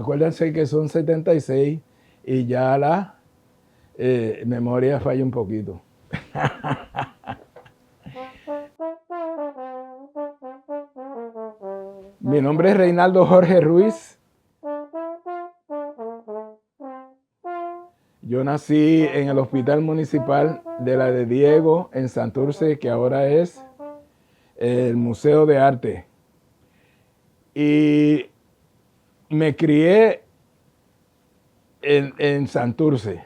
acuérdense que son 76 y ya la memoria falla un poquito. Mi nombre es Reinaldo Jorge Ruiz. Yo nací en el Hospital Municipal de la de Diego en Santurce, que ahora es el Museo de Arte. Y me crié en Santurce,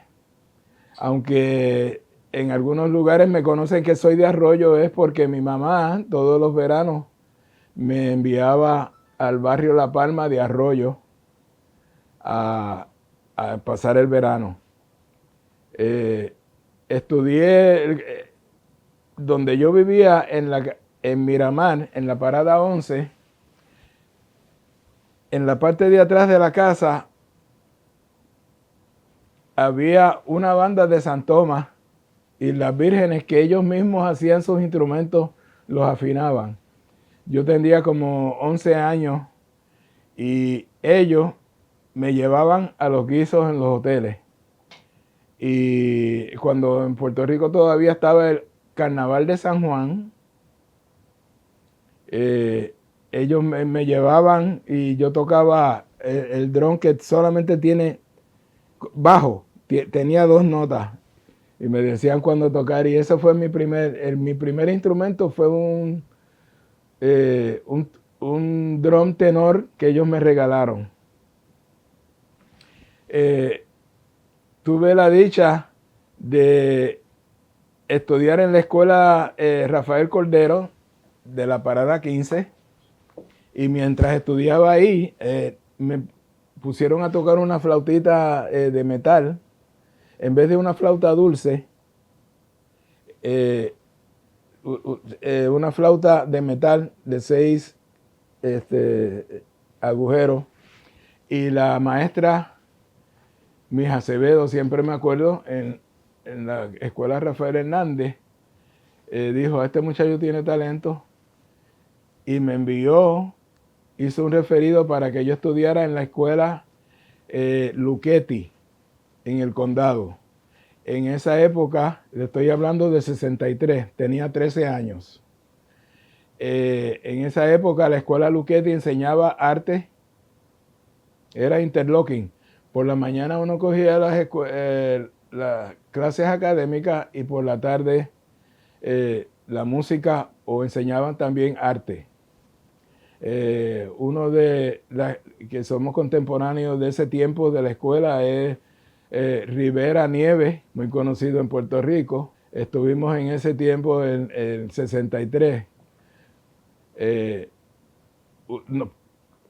aunque en algunos lugares me conocen que soy de Arroyo, es porque mi mamá todos los veranos me enviaba al barrio La Palma de Arroyo a pasar el verano. Estudié donde yo vivía en Miramar, en la parada 11, en la parte de atrás de la casa había una banda de San Tomás y las vírgenes que ellos mismos hacían sus instrumentos, los afinaban. Yo tendría como 11 años y ellos me llevaban a los guisos en los hoteles. Y cuando en Puerto Rico todavía estaba el Carnaval de San Juan, ellos me llevaban y yo tocaba el drum que solamente tiene bajo, tenía 2 notas y me decían cuándo tocar y eso fue mi primer instrumento fue un drum tenor que ellos me regalaron. Tuve la dicha de estudiar en la escuela Rafael Cordero de la parada 15 y mientras estudiaba ahí me pusieron a tocar una flautita de metal en vez de una flauta dulce, una flauta de metal de 6 agujeros y la maestra Mija Acevedo, siempre me acuerdo, en la escuela Rafael Hernández, dijo, este muchacho tiene talento y me envió, hizo un referido para que yo estudiara en la escuela Luchetti, en el condado. En esa época, le estoy hablando de 63, tenía 13 años. En esa época la escuela Luchetti enseñaba arte, era interlocking. Por la mañana uno cogía las clases académicas y por la tarde la música o enseñaban también arte. Uno de los que somos contemporáneos de ese tiempo de la escuela es Rivera Nieves, muy conocido en Puerto Rico. Estuvimos en ese tiempo en el 63.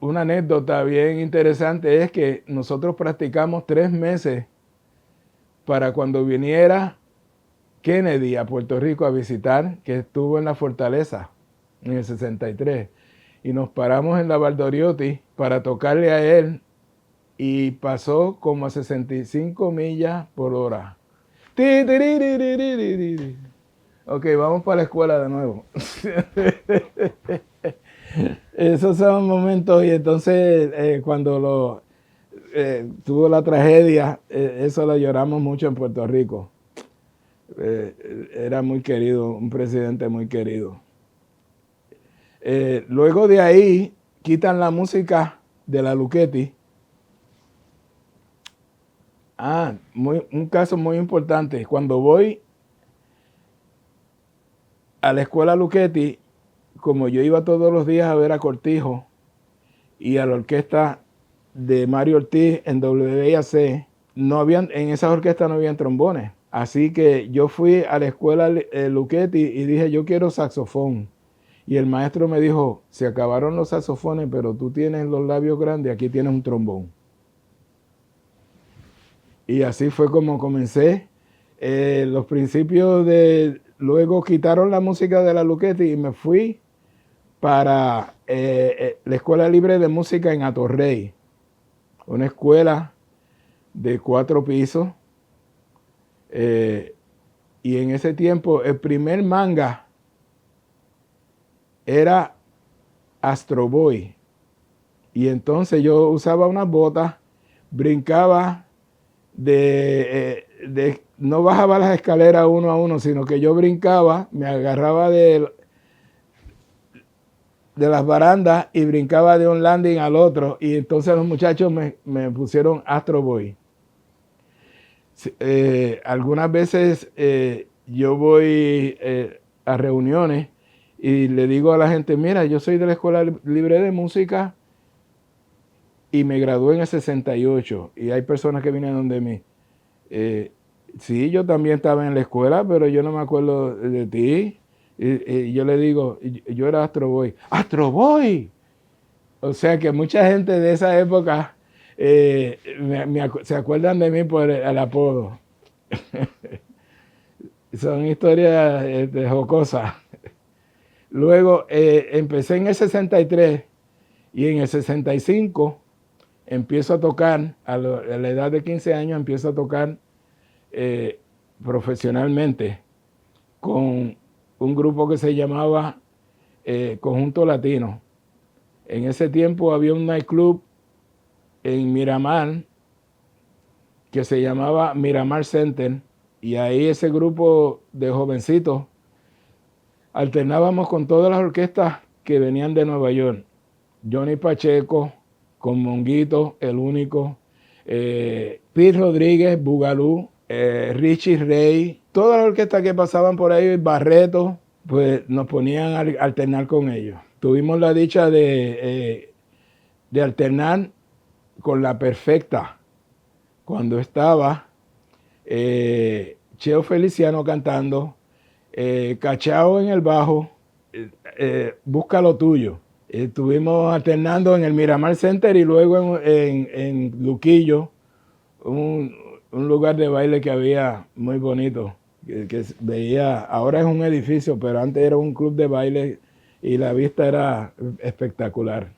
Una anécdota bien interesante es que nosotros practicamos 3 meses para cuando viniera Kennedy a Puerto Rico a visitar, que estuvo en la Fortaleza en el 63. Y nos paramos en la Valdoriotti para tocarle a él y pasó como a 65 millas por hora. Ok, vamos para la escuela de nuevo. Esos son momentos y entonces cuando tuvo la tragedia, eso lo lloramos mucho en Puerto Rico. Era muy querido, un presidente muy querido. Luego de ahí quitan la música de la Luchetti. Un caso muy importante. Cuando voy a la escuela Luchetti, como yo iba todos los días a ver a Cortijo y a la orquesta de Mario Ortiz en WIAC, en esa orquesta no habían trombones. Así que yo fui a la escuela Luchetti y dije, yo quiero saxofón. Y el maestro me dijo, se acabaron los saxofones, pero tú tienes los labios grandes, aquí tienes un trombón. Y así fue como comencé. Los principios luego quitaron la música de la Luchetti y me fui para la Escuela Libre de Música en Atorrey. Una escuela de 4 pisos. Y en ese tiempo el primer manga era Astro Boy. Y entonces yo usaba unas botas brincaba no bajaba las escaleras uno a uno, sino que yo brincaba, me agarraba de las barandas y brincaba de un landing al otro, y entonces los muchachos me pusieron Astro Boy. Algunas veces yo voy a reuniones y le digo a la gente, mira, yo soy de la Escuela Libre de Música y me gradué en el 68, y hay personas que vienen de mí. Sí, yo también estaba en la escuela, pero yo no me acuerdo de ti. Y yo le digo, yo era Astro Boy. ¡Astro Boy! O sea que mucha gente de esa época se acuerdan de mí por el apodo. Son historias jocosas. Luego empecé en el 63 y en el 65 empiezo a tocar, a la edad de 15 años empiezo a tocar profesionalmente con un grupo que se llamaba Conjunto Latino. En ese tiempo había un nightclub en Miramar que se llamaba Miramar Center, y ahí ese grupo de jovencitos alternábamos con todas las orquestas que venían de Nueva York. Johnny Pacheco, con Monguito, el único, Pete Rodríguez, Bugalú, Richie Ray, todas las orquestas que pasaban por ahí, Barreto, pues nos ponían a alternar con ellos. Tuvimos la dicha de alternar con La Perfecta, cuando estaba Cheo Feliciano cantando, Cachao en el bajo, Busca lo tuyo. Estuvimos alternando en el Miramar Center y luego en Luquillo, un lugar de baile que había muy bonito, que veía, ahora es un edificio, pero antes era un club de baile y la vista era espectacular.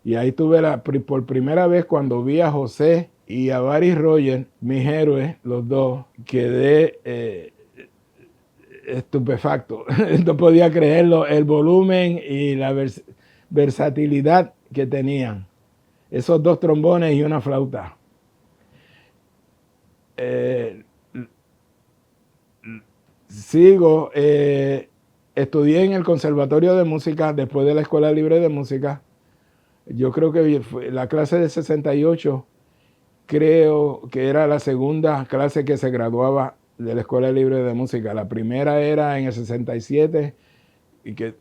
Y ahí tuve por primera vez, cuando vi a José y a Barry Rogers, mis héroes, los dos, quedé estupefacto. No podía creerlo, el volumen y la versatilidad que tenían. Esos dos trombones y una flauta. Sigo, estudié en el Conservatorio de Música después de la Escuela Libre de Música. Yo creo que la clase de 68, creo que era la segunda clase que se graduaba de la Escuela Libre de Música. La primera era en el 67,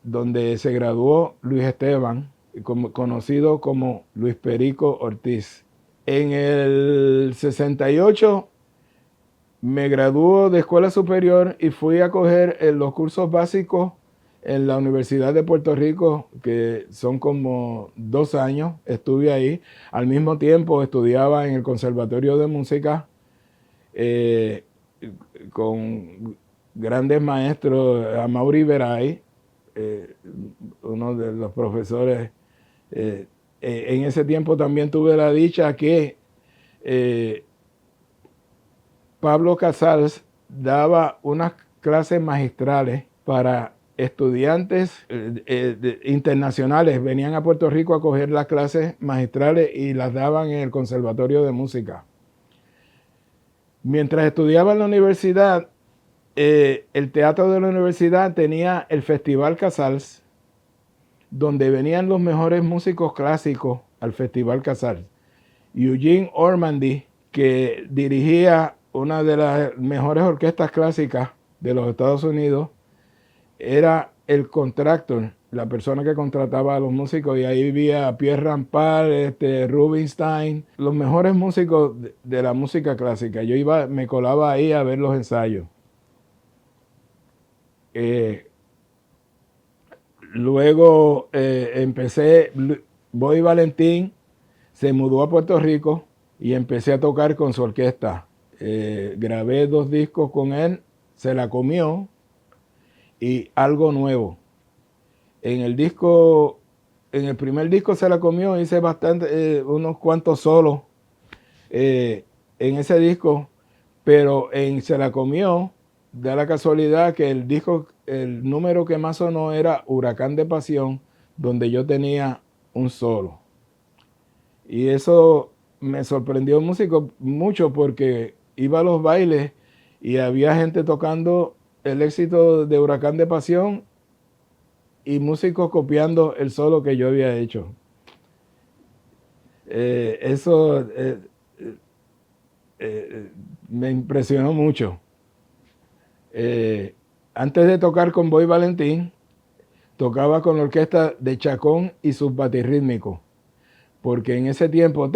donde se graduó Luis Esteban, conocido como Luis Perico Ortiz. En el 68 me graduó de escuela superior y fui a coger los cursos básicos en la Universidad de Puerto Rico, que son como 2 años, estuve ahí. Al mismo tiempo estudiaba en el Conservatorio de Música con grandes maestros, Amaury Veray, uno de los profesores. En ese tiempo también tuve la dicha que Pablo Casals daba unas clases magistrales para estudiantes internacionales. Venían a Puerto Rico a coger las clases magistrales y las daban en el Conservatorio de Música. Mientras estudiaba en la universidad, el teatro de la universidad tenía el Festival Casals, donde venían los mejores músicos clásicos al Festival Casals. Eugene Ormandy, que dirigía una de las mejores orquestas clásicas de los Estados Unidos, era el contractor, la persona que contrataba a los músicos, y ahí vivía Pierre Rampal, Rubinstein, los mejores músicos de la música clásica. Yo me colaba ahí a ver los ensayos. Luego Bobby Valentín se mudó a Puerto Rico y empecé a tocar con su orquesta. Grabé 2 discos con él, Se la comió y Algo nuevo. En el primer disco, Se la comió, hice unos cuantos solos en ese disco, pero en Se la comió, da la casualidad que el número que más sonó era Huracán de Pasión, donde yo tenía un solo. Y eso me sorprendió mucho porque iba a los bailes y había gente tocando el éxito de Huracán de Pasión y músicos copiando el solo que yo había hecho. Eso me impresionó mucho. Antes de tocar con Boy Valentín, tocaba con la orquesta de Chacón y sus batirrítmicos, porque en ese tiempo, y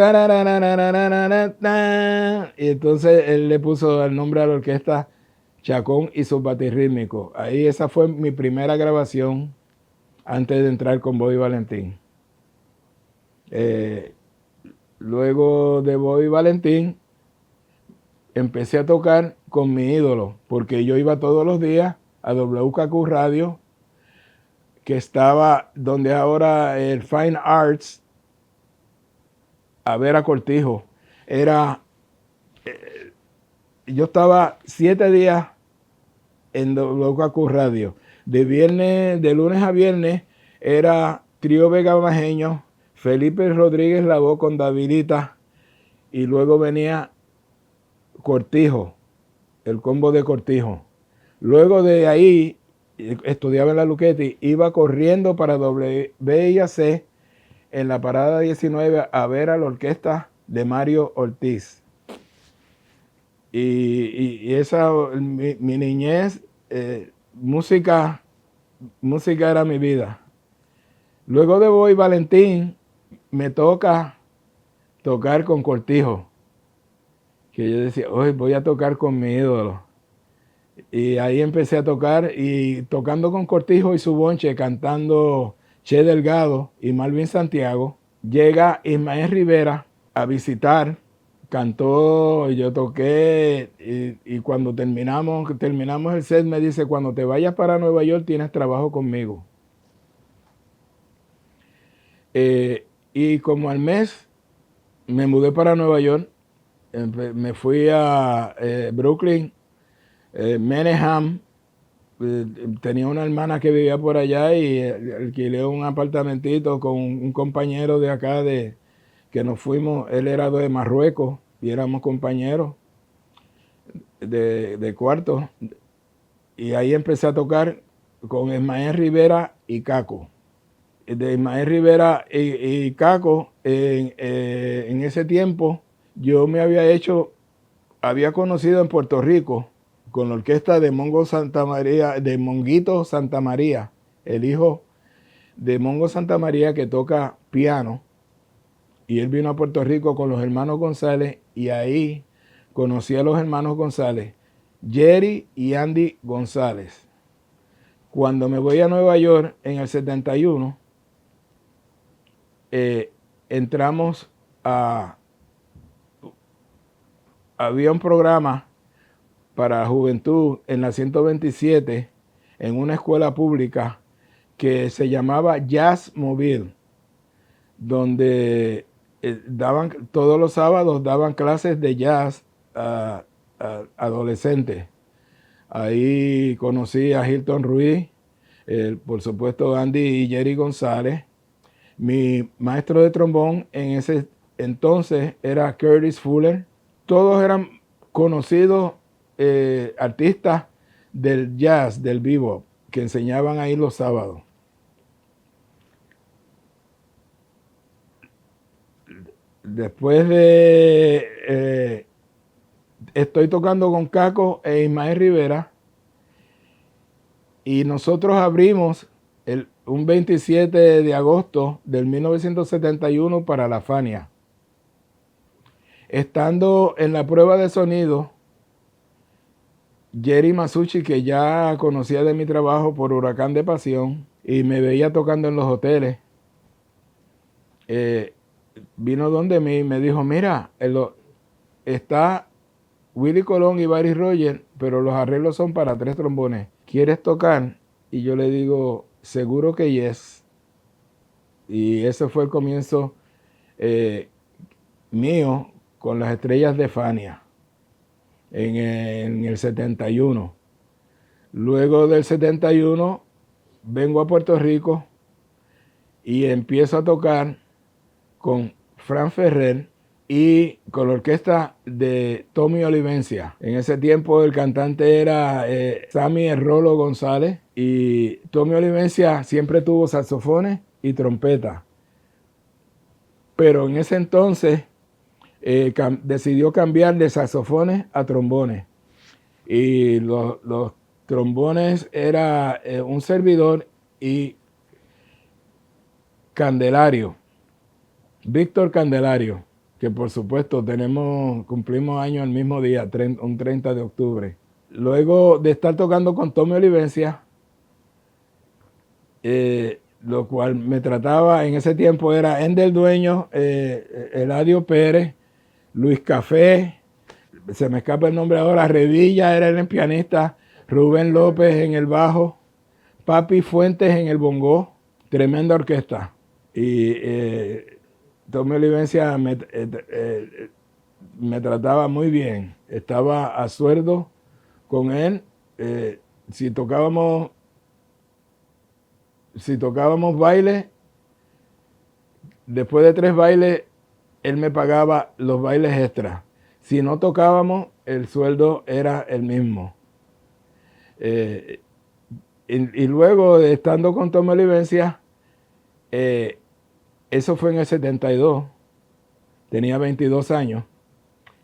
entonces él le puso el nombre a la orquesta Chacón y sus batirrítmicos. Ahí esa fue mi primera grabación antes de entrar con Boy Valentín. Luego de Boy Valentín, empecé a tocar con mi ídolo, porque yo iba todos los días a WKQ Radio, que estaba donde ahora el Fine Arts, a ver a Cortijo. Yo estaba 7 días en WKQ Radio. De lunes a viernes era Trío Vega Majeño, Felipe Rodríguez la voz con Davidita, y luego venía Cortijo, el combo de Cortijo. Luego de ahí, estudiaba en la Luchetti, iba corriendo para WIAC en la parada 19 a ver a la orquesta de Mario Ortiz. Y esa, mi niñez, música era mi vida. Luego de Boy Valentín, me toca tocar con Cortijo, que yo decía, hoy voy a tocar con mi ídolo. Y ahí empecé a tocar, y tocando con Cortijo y su bonche, cantando Che Delgado y Malvin Santiago, llega Ismael Rivera a visitar, cantó, y yo toqué, y cuando terminamos el set, me dice, cuando te vayas para Nueva York tienes trabajo conmigo. Y como al mes me mudé para Nueva York, me fui a Brooklyn, Manhattan. Tenía una hermana que vivía por allá y alquilé un apartamentito con un compañero de acá que nos fuimos. Él era de Marruecos y éramos compañeros de cuarto. Y ahí empecé a tocar con Ismael Rivera y Caco. De Ismael Rivera y Caco, en ese tiempo yo había conocido en Puerto Rico con la orquesta de Mongo Santa María, de Monguito Santa María, el hijo de Mongo Santa María, que toca piano, y él vino a Puerto Rico con los hermanos González, y ahí conocí a los hermanos González, Jerry y Andy González. Cuando me voy a Nueva York en el 71, entramos había un programa para juventud en la 127 en una escuela pública que se llamaba Jazz Mobile, donde todos los sábados daban clases de jazz a adolescentes. Ahí conocí a Hilton Ruiz, por supuesto Andy y Jerry González. Mi maestro de trombón en ese entonces era Curtis Fuller. Todos eran conocidos artistas del jazz, del bebop, que enseñaban ahí los sábados. Después estoy tocando con Caco e Ismael Rivera, y nosotros abrimos un 27 de agosto del 1971 para la Fania. Estando en la prueba de sonido, Jerry Masucci, que ya conocía de mi trabajo por Huracán de Pasión y me veía tocando en los hoteles, vino donde mí y me dijo, mira, está Willie Colón y Barry Rogers, pero los arreglos son para 3 trombones. ¿Quieres tocar? Y yo le digo, seguro que yes. Y ese fue el comienzo mío con las Estrellas de Fania en el 71. Luego del 71 vengo a Puerto Rico y empiezo a tocar con Fran Ferrer y con la orquesta de Tommy Olivencia. En ese tiempo el cantante era Sammy El Rolo González, y Tommy Olivencia siempre tuvo saxofones y trompeta. Pero en ese entonces decidió cambiar de saxofones a trombones. Y los trombones era un servidor y Candelario, Víctor Candelario, que por supuesto cumplimos años el mismo día, un 30 de octubre. Luego de estar tocando con Tommy Olivencia, lo cual me trataba en ese tiempo era Endel Dueño, Eladio Pérez, Luis Café, se me escapa el nombre ahora, Revilla era el pianista, Rubén López en el bajo, Papi Fuentes en el bongó, tremenda orquesta. Y Tommy Olivencia me trataba muy bien, estaba a sueldo con él. Si tocábamos baile, después de 3 bailes, él me pagaba los bailes extras. Si no tocábamos, el sueldo era el mismo. Y luego, estando con Tommy Olivencia, eso fue en el 72, tenía 22 años.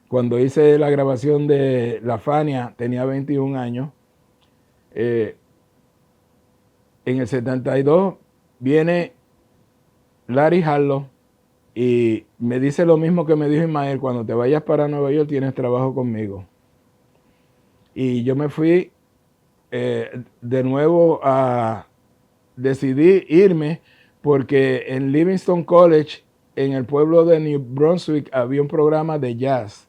Cuando hice la grabación de La Fania, tenía 21 años. En el 72 viene Larry Harlow y me dice lo mismo que me dijo Ismael: cuando te vayas para Nueva York tienes trabajo conmigo. Y yo me fui de nuevo decidí irme porque en Livingston College, en el pueblo de New Brunswick, había un programa de jazz.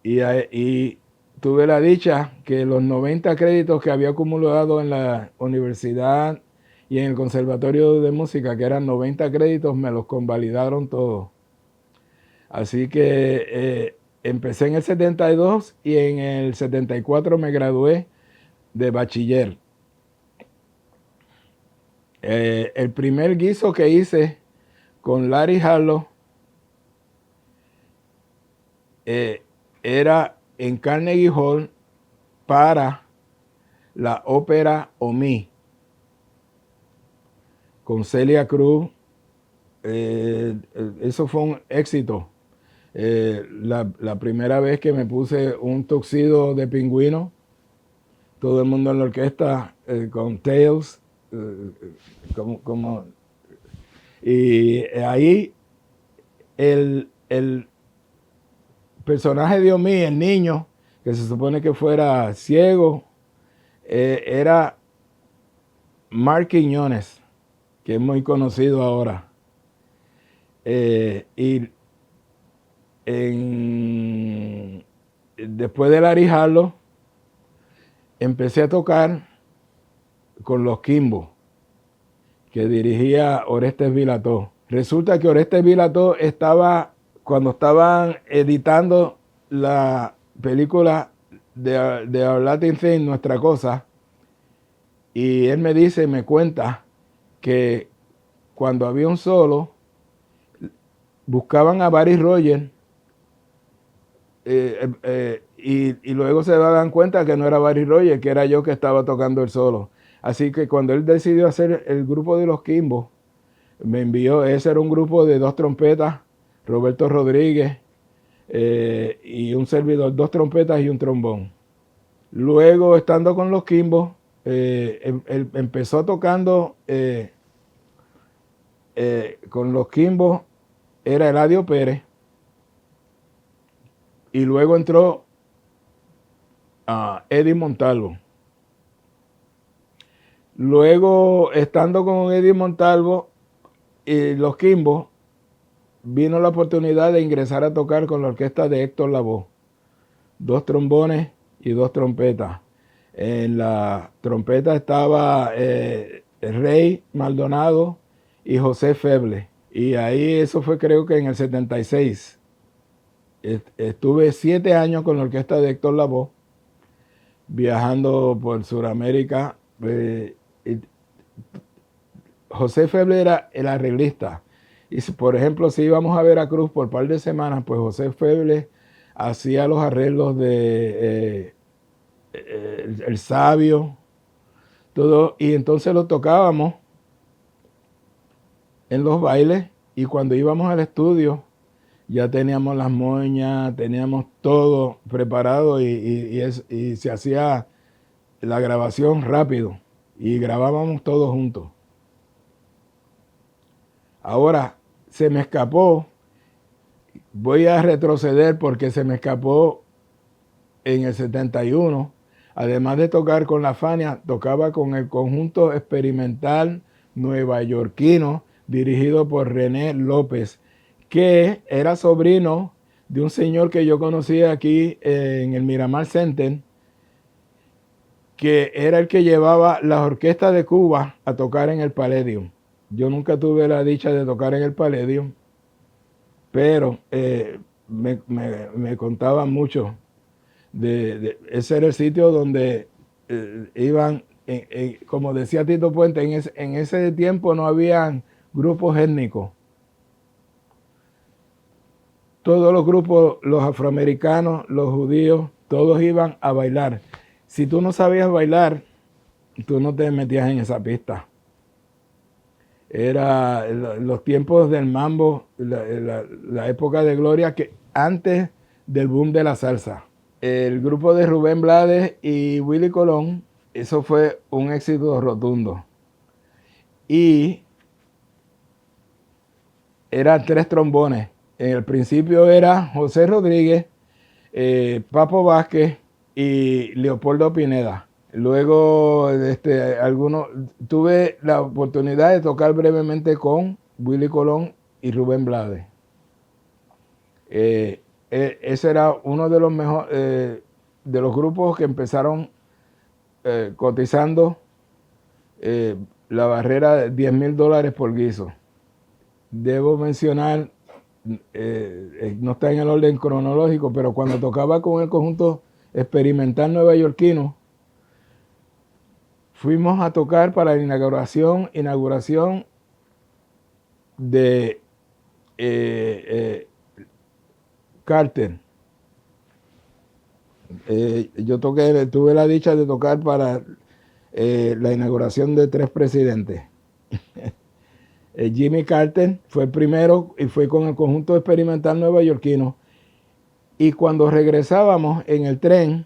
Y tuve la dicha que los 90 créditos que había acumulado en la universidad y en el Conservatorio de Música, que eran 90 créditos, me los convalidaron todos. Así que empecé en el 72 y en el 74 me gradué de bachiller. El primer guiso que hice con Larry Harlow era en Carnegie Hall para la ópera Omi, con Celia Cruz. Eso fue un éxito. La primera vez que me puse un tuxedo de pingüino, todo el mundo en la orquesta con tails, y ahí el personaje de Omi, el niño, que se supone que fuera ciego, era Mark Quiñones, que es muy conocido ahora. Y después de Larry Harlow, empecé a tocar con los Kimbo, que dirigía Orestes Vilató. Resulta que Orestes Vilató cuando estaban editando la película de Our Latin Thing, Nuestra Cosa, y él me cuenta que cuando había un solo, buscaban a Barry Rogers y luego se daban cuenta que no era Barry Rogers, que era yo que estaba tocando el solo. Así que cuando él decidió hacer el grupo de los Kimbo, me envió. Ese era un grupo de 2 trompetas, Roberto Rodríguez y un servidor, 2 trompetas y un trombón. Luego, estando con los Kimbo, él empezó tocando con los Kimbo, era Eladio Pérez, y luego entró Eddie Montalvo. Luego, estando con Eddie Montalvo y los Kimbo, vino la oportunidad de ingresar a tocar con la orquesta de Héctor Lavoe, 2 trombones y 2 trompetas. En la trompeta estaba Rey Maldonado y José Feble. Y ahí eso fue, creo que en el 76. Estuve 7 años con la orquesta de Héctor Lavoe, viajando por Sudamérica. José Feble era el arreglista Y si, por ejemplo, si íbamos a Veracruz por un par de semanas, pues José Feble hacía los arreglos de El Sabio, todo, y entonces lo tocábamos en los bailes, y cuando íbamos al estudio ya teníamos las moñas, teníamos todo preparado y se hacía la grabación rápido y grabábamos todos juntos. Ahora se me escapó, voy a retroceder porque se me escapó en el 71, además de tocar con la Fania, tocaba con el conjunto experimental nuevayorquino dirigido por René López, que era sobrino de un señor que yo conocí aquí en el Miramar Center, que era el que llevaba las orquestas de Cuba a tocar en el Palladium. Yo nunca tuve la dicha de tocar en el Palladium, pero me contaban mucho. Ese era el sitio donde iban, como decía Tito Puente, en ese tiempo no habían grupos étnicos. Todos los grupos, los afroamericanos, los judíos, todos iban a bailar. Si tú no sabías bailar, tú no te metías en esa pista. Era los tiempos del mambo, la época de gloria, que antes del boom de la salsa. El grupo de Rubén Blades y Willy Colón, eso fue un éxito rotundo. Y eran 3 trombones. En el principio era José Rodríguez, Papo Vázquez y Leopoldo Pineda. Luego tuve la oportunidad de tocar brevemente con Willy Colón y Rubén Blades. Ese era uno de los mejores, de los grupos que empezaron cotizando la barrera de $10,000 por guiso. Debo mencionar, no está en el orden cronológico, pero cuando tocaba con el conjunto experimental nuevayorquino, fuimos a tocar para la inauguración de Carter. Yo tuve la dicha de tocar para la inauguración de 3 presidentes. Jimmy Carter fue el primero y fue con el conjunto experimental nuevayorquino. Y cuando regresábamos en el tren,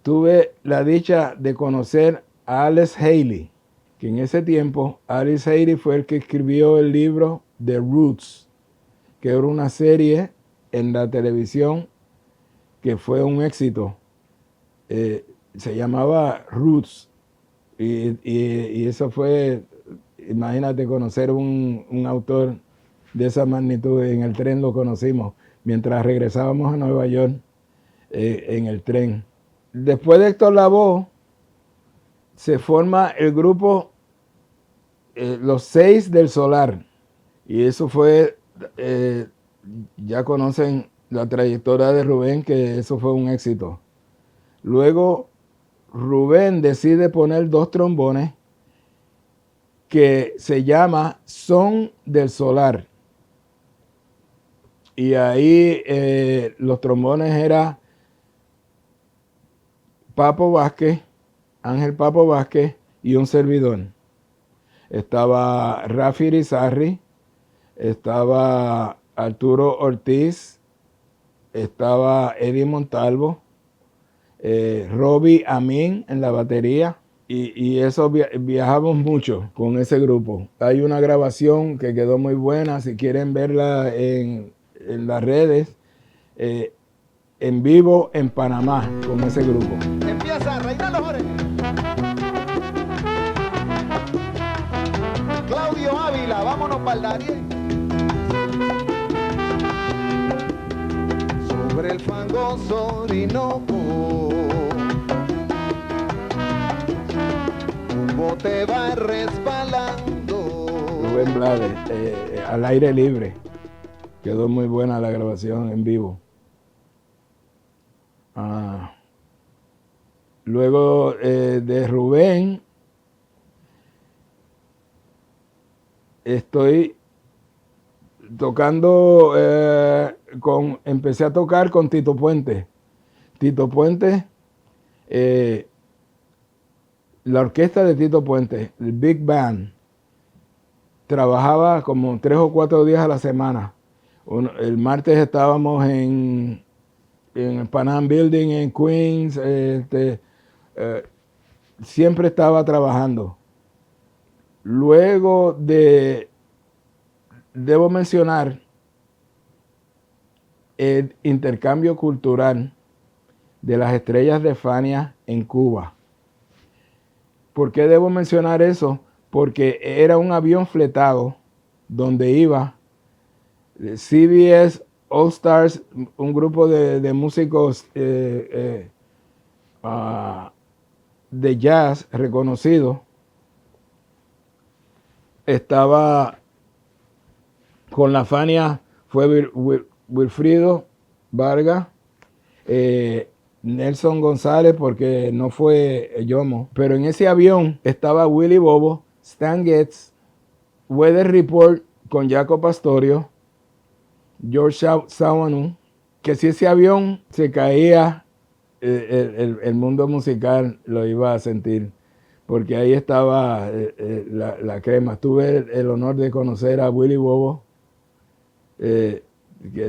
tuve la dicha de conocer a Alex Haley, que en ese tiempo Alex Haley fue el que escribió el libro The Roots, que era una serie en la televisión que fue un éxito. Se llamaba Roots. Y eso fue, imagínate, conocer un autor de esa magnitud. En el tren lo conocimos mientras regresábamos a Nueva York en el tren. Después de Héctor Lavoe se forma el grupo Los 6 del Solar, y eso fue, ya conocen la trayectoria de Rubén, que eso fue un éxito. Luego Rubén decide poner 2 trombones que se llama Son del Solar. Y ahí los trombones eran Papo Vázquez, Ángel Papo Vázquez y un servidor. Estaba Rafi Irizarry, estaba Arturo Ortiz, estaba Eddie Montalvo, Robbie Amin en la batería. Y eso viajamos mucho con ese grupo. Hay una grabación que quedó muy buena, si quieren verla en las redes, en vivo en Panamá con ese grupo. Empieza Reinaldo Jorge. Claudio Ávila, vámonos para el Darién. Sobre el fangoso Orinoco, te va resbalando. Rubén Blades, al aire libre. Quedó muy buena la grabación en vivo. Luego de Rubén, estoy tocando, empecé a tocar con Tito Puente. Tito Puente, la orquesta de Tito Puente, el Big Band, trabajaba como 3 o 4 días a la semana. El martes estábamos en el Pan Am Building en Queens, siempre estaba trabajando. Luego debo mencionar el intercambio cultural de las estrellas de Fania en Cuba. ¿Por qué debo mencionar eso? Porque era un avión fletado donde iba CBS All Stars, un grupo de músicos de jazz reconocido. Estaba con la Fania, fue Wilfrido Vargas, Nelson González, porque no fue Yomo. Pero en ese avión estaba Willy Bobo, Stan Getz, Weather Report con Jaco Pastorio, George Sawanu, que si ese avión se caía, el mundo musical lo iba a sentir, porque ahí estaba la crema. Tuve el honor de conocer a Willy Bobo, que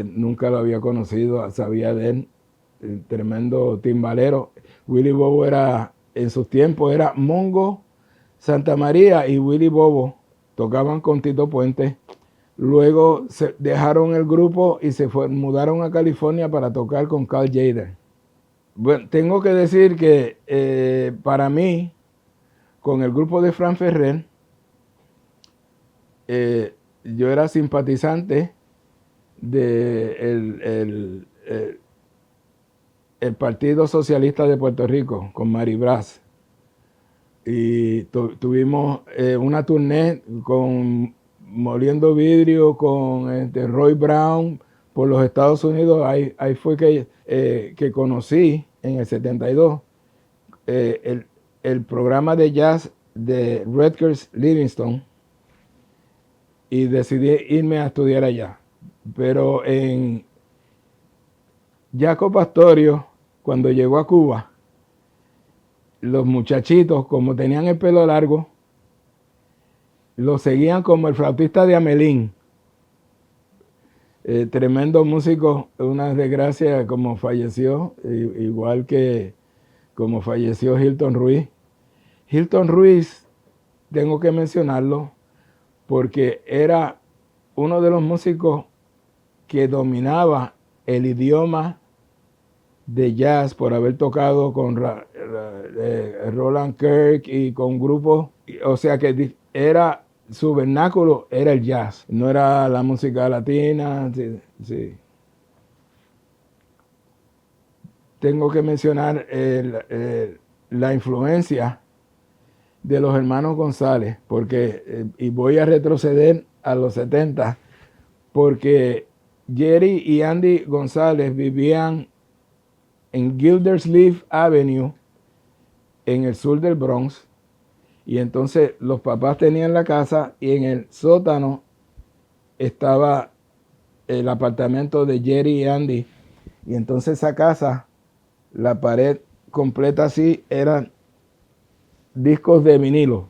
nunca lo había conocido, sabía de él, tremendo timbalero. Willy Bobo era, en sus tiempos, era Mongo Santa María y Willy Bobo tocaban con Tito Puente. Luego se dejaron el grupo y se mudaron a California para tocar con Carl Jader. Bueno, tengo que decir que para mí, con el grupo de Fran Ferrer, yo era simpatizante del el Partido Socialista de Puerto Rico, con Mari Brás. Y tuvimos una tournée con Moliendo Vidrio, con Roy Brown por los Estados Unidos. Ahí fue que conocí en el 72 el programa de jazz de Rutgers Livingston y decidí irme a estudiar allá. Pero en Jaco Pastorio, cuando llegó a Cuba, los muchachitos, como tenían el pelo largo, lo seguían como el flautista de Amelín. Tremendo músico, una desgracia como falleció, igual que como falleció Hilton Ruiz. Hilton Ruiz, tengo que mencionarlo, porque era uno de los músicos que dominaba el idioma de jazz por haber tocado con Roland Kirk y con grupos, o sea que era su vernáculo era el jazz, no era la música latina. Sí. Tengo que mencionar la influencia de los hermanos González, porque, y voy a retroceder a los 70, porque Jerry y Andy González vivían en Gildersleeve Avenue, en el sur del Bronx, y entonces los papás tenían la casa y en el sótano estaba el apartamento de Jerry y Andy, y entonces esa casa, la pared completa así, eran discos de vinilo,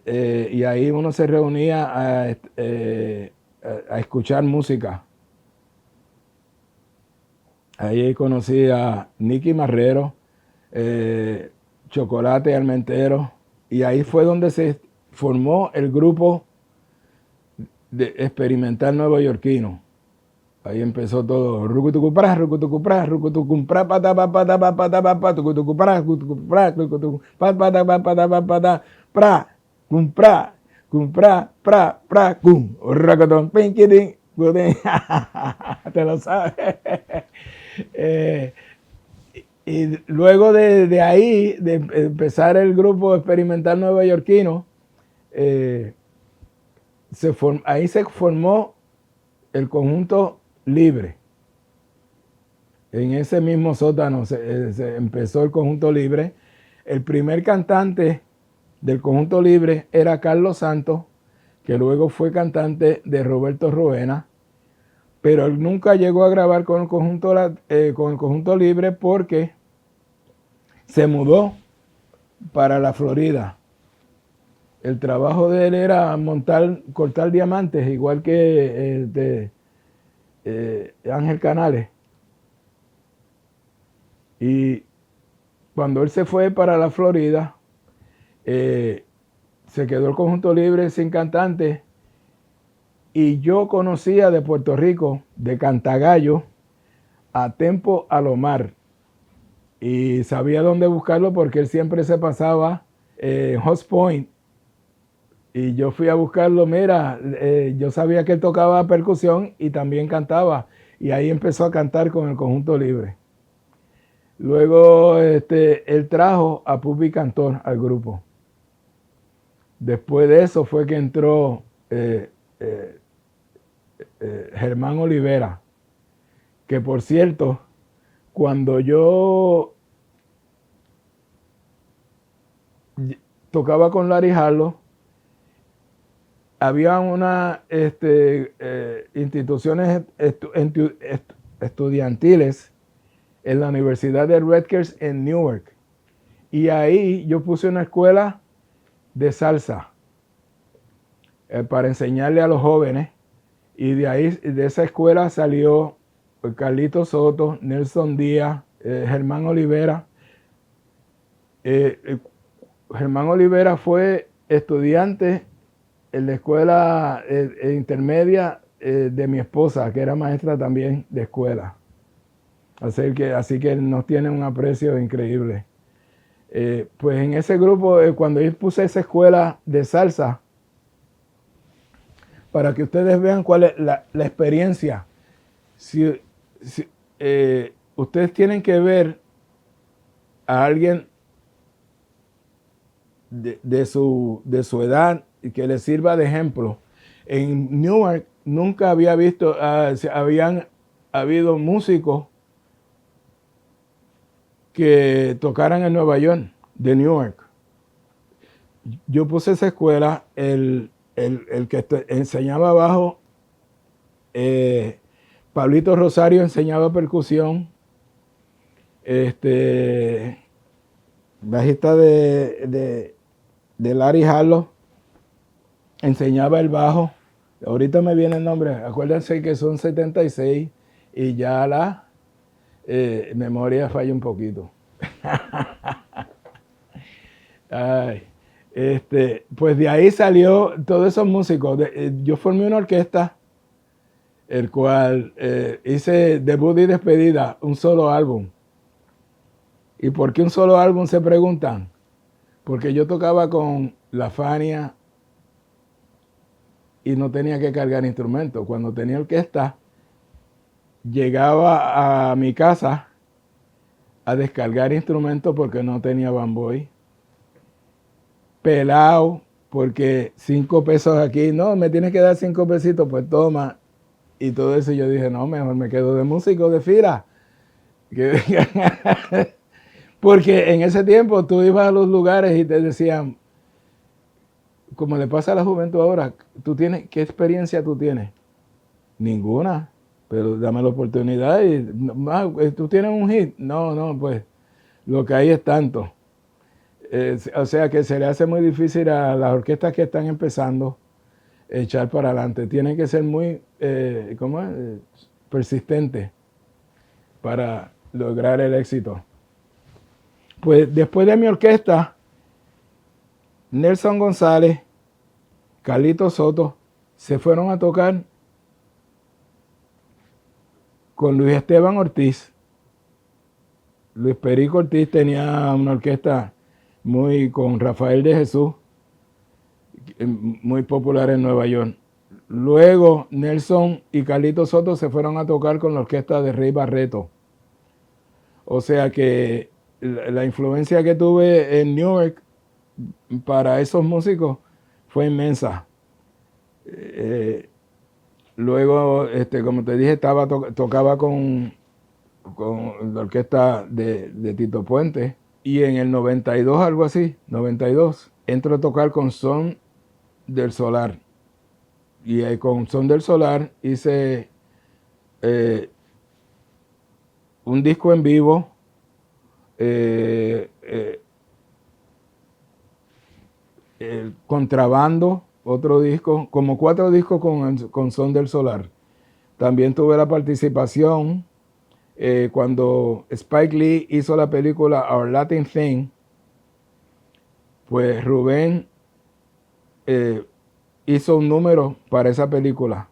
y ahí uno se reunía a escuchar música. Ahí conocí a Nicky Marrero, Chocolate Almentero, y ahí fue donde se formó el grupo de experimental neoyorquino. Ahí empezó todo. Rucutucupra, rucutucupra, rucutucupra, pata, pata, pata, pata, pata, rucutucupra, rucutucupra, rucutucupra, pata, pata, pata, pata, pra, cumpra, cumpra, pra, pra, cum, racotón, pinquitín, te lo sabes. Y luego de ahí, de empezar el grupo experimental neoyorquino, ahí se formó el conjunto Libre. En ese mismo sótano se empezó el conjunto Libre. El primer cantante del conjunto Libre era Carlos Santos, que luego fue cantante de Roberto Roena, pero él nunca llegó a grabar con el Conjunto Libre porque se mudó para la Florida. El trabajo de él era cortar diamantes, igual que Ángel Canales. Y cuando él se fue para la Florida, se quedó el Conjunto Libre sin cantante. Y yo conocía de Puerto Rico, de Cantagallo, a Tempo Alomar. Y sabía dónde buscarlo porque él siempre se pasaba en Hot Point. Y yo fui a buscarlo, mira, yo sabía que él tocaba percusión y también cantaba. Y ahí empezó a cantar con el Conjunto Libre. Luego él trajo a Pupi Cantor al grupo. Después de eso fue que entró Germán Olivera, que por cierto, cuando yo tocaba con Larry Harlow, había unas instituciones estudiantiles en la Universidad de Rutgers en Newark. Y ahí yo puse una escuela de salsa para enseñarle a los jóvenes. Y de ahí, de esa escuela salió Carlito Soto, Nelson Díaz, Germán Olivera. Germán Olivera fue estudiante en la escuela intermedia de mi esposa, que era maestra también de escuela. Así que nos tiene un aprecio increíble. Pues en ese grupo, cuando yo puse esa escuela de salsa, para que ustedes vean cuál es la experiencia, ustedes tienen que ver a alguien de su edad y que les sirva de ejemplo. En Newark nunca había visto, habían habido músicos que tocaran en Nueva York, de Newark. Yo puse esa escuela, el que enseñaba bajo, Pablito Rosario enseñaba percusión, bajista de Larry Harlow enseñaba el bajo. Ahorita me viene el nombre, acuérdense que son 76 y ya la memoria falla un poquito. Ay, pues de ahí salió todos esos músicos. Yo formé una orquesta, el cual hice debut y despedida, un solo álbum. ¿Y por qué un solo álbum? Se preguntan. Porque yo tocaba con la Fania y no tenía que cargar instrumentos. Cuando tenía orquesta, llegaba a mi casa a descargar instrumentos porque no tenía bamboy. Pelado, porque 5 pesos aquí, no, me tienes que dar 5 pesitos, pues toma. Y todo eso yo dije, no, mejor me quedo de músico de fila. Porque en ese tiempo tú ibas a los lugares y te decían, como le pasa a la juventud ahora, ¿qué experiencia tú tienes? Ninguna, pero dame la oportunidad y tú tienes un hit. No, pues lo que hay es tanto. O sea que se le hace muy difícil a las orquestas que están empezando echar para adelante. Tienen que ser muy persistentes para lograr el éxito. Pues después de mi orquesta, Nelson González, Carlito Soto, se fueron a tocar con Luis Esteban Ortiz. Luis Perico Ortiz tenía una orquesta con Rafael de Jesús, muy popular en Nueva York. Luego Nelson y Carlito Soto se fueron a tocar con la orquesta de Rey Barreto. O sea que la influencia que tuve en Newark para esos músicos fue inmensa. Luego, como te dije, tocaba con la orquesta de Tito Puente. Y en el 92, algo así, 92, entro a tocar con Son del Solar. y con Son del Solar hice un disco en vivo, Contrabando, otro disco, como 4 discos con Son del Solar. También tuve la participación cuando Spike Lee hizo la película Our Latin Thing, pues Rubén hizo un número para esa película,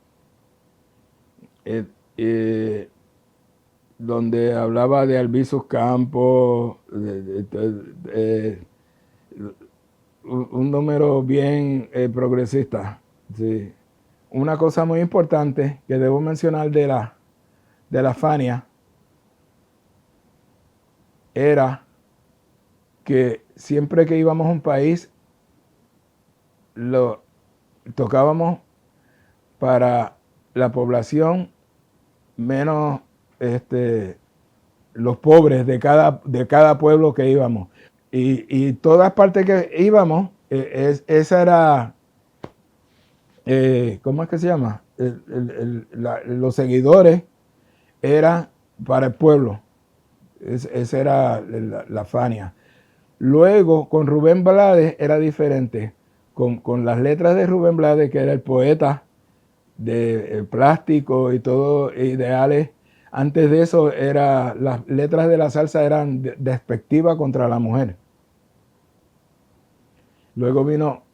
donde hablaba de Albizu Campos, un número bien progresista. Sí. Una cosa muy importante que debo mencionar de la Fania era que siempre que íbamos a un país, lo tocábamos para la población menos los pobres de cada pueblo que íbamos. Y todas partes que íbamos, esa era, ¿cómo es que se llama? Los seguidores eran para el pueblo. Esa era la Fania. Luego, con Rubén Blades era diferente. Con las letras de Rubén Blades, que era el poeta de plástico y todo, ideales. Antes de eso, las letras de la salsa eran despectivas contra la mujer. Luego vino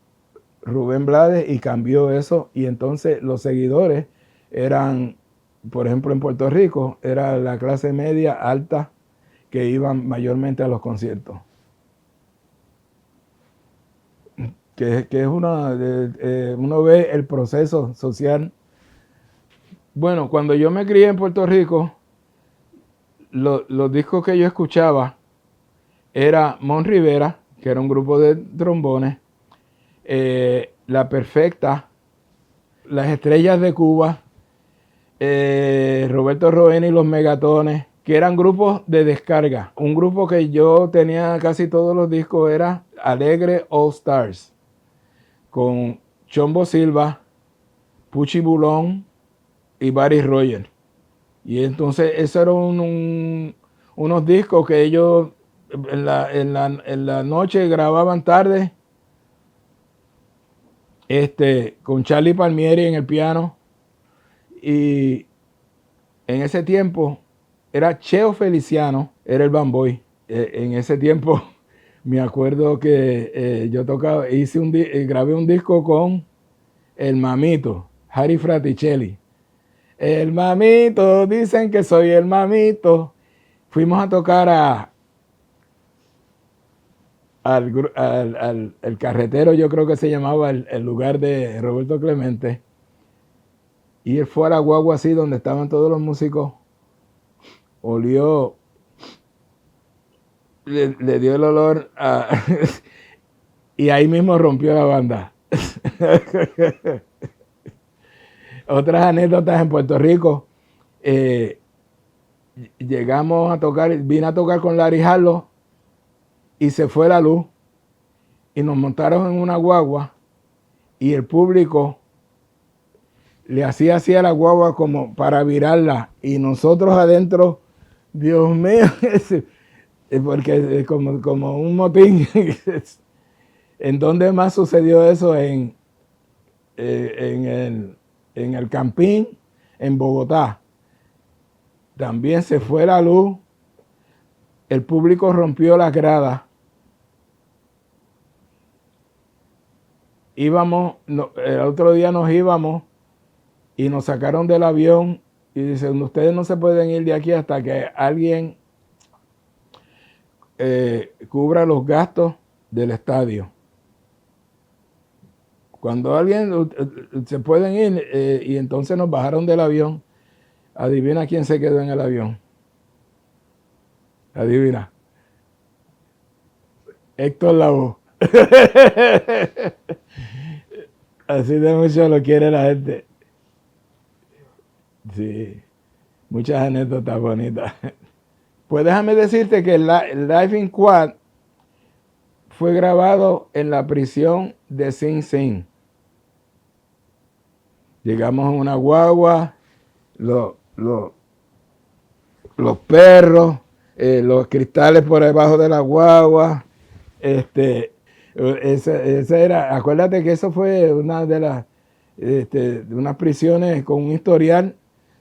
Rubén Blades y cambió eso, y entonces los seguidores eran, por ejemplo, en Puerto Rico, era la clase media alta que iban mayormente a los conciertos. Que es uno ve el proceso social. Bueno, cuando yo me crié en Puerto Rico, los discos que yo escuchaba era Mon Rivera, que era un grupo de trombones, La Perfecta, Las Estrellas de Cuba, Roberto Roena y los Megatones, que eran grupos de descarga. Un grupo que yo tenía casi todos los discos era Alegre All Stars, con Chombo Silva, Puchi Bulón y Barry Roger. Y entonces esos eran unos discos que ellos en la noche grababan tarde, con Charlie Palmieri en el piano. Y en ese tiempo era Cheo Feliciano, era el bamboy. En ese tiempo me acuerdo que yo tocaba, grabé un disco con el Mamito, Harry Fraticelli. El Mamito, dicen que soy el Mamito. Fuimos a tocar al Carretero, yo creo que se llamaba el lugar de Roberto Clemente. Y él fue a la guagua así, donde estaban todos los músicos. Olió, le dio el olor y ahí mismo rompió la banda. Otras anécdotas en Puerto Rico. Llegamos a tocar, vine a tocar con Larry Harlow y se fue la luz. Y nos montaron en una guagua y el público le hacía así a la guagua como para virarla. Y nosotros adentro, Dios mío, porque es como un motín. ¿En dónde más sucedió eso? En el Campín, en Bogotá. También se fue la luz, el público rompió las gradas. El otro día nos íbamos y nos sacaron del avión y dicen, ustedes no se pueden ir de aquí hasta que alguien cubra los gastos del estadio. Cuando alguien se pueden ir, y entonces nos bajaron del avión. Adivina quién se quedó en el avión. Adivina. Héctor Lavoe. Así de mucho lo quiere la gente. Sí, muchas anécdotas bonitas. Pues déjame decirte que el Live in Quad fue grabado en la prisión de Sing Sing. Llegamos en una guagua, lo- lo- los perros, los cristales por debajo de la guagua. Esa era, acuérdate que eso fue una de las de unas prisiones con un historial.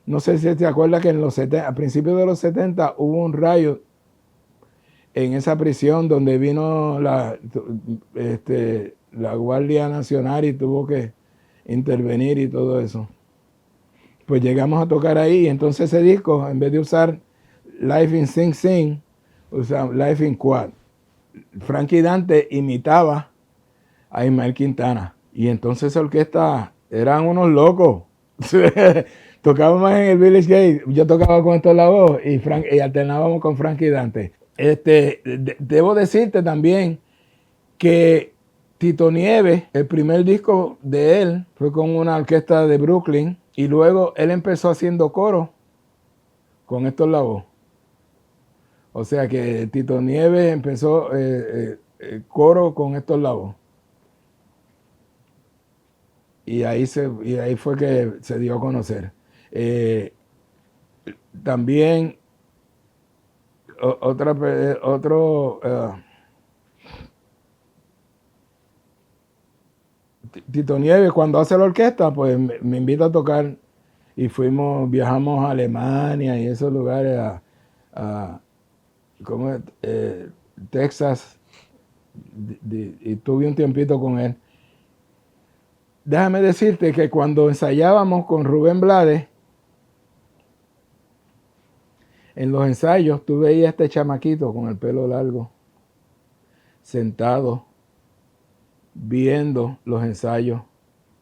No sé si te acuerdas que en los 70, a principios de los 70 hubo un rayo en esa prisión donde vino la Guardia Nacional y tuvo que intervenir y todo eso. Pues llegamos a tocar ahí y entonces ese disco, en vez de usar Live in Sing Sing, usaba Live in Quad. Frankie Dante imitaba a Ismael Quintana y entonces esa orquesta eran unos locos. Tocábamos en el Village Gate, yo tocaba con esto la voz y alternábamos con Frankie Dante. Debo decirte también que Tito Nieves, el primer disco de él fue con una orquesta de Brooklyn y luego él empezó haciendo coro con Héctor Lavoe. O sea que Tito Nieves empezó coro con Héctor Lavoe. Y ahí fue que se dio a conocer. Eh, También otro Tito Nieves cuando hace la orquesta, pues me invita a tocar y viajamos a Alemania y esos lugares a ¿cómo es? Texas y tuve un tiempito con él. Déjame decirte que cuando ensayábamos con Rubén Blades, en los ensayos tú veías a este chamaquito con el pelo largo, sentado, viendo los ensayos,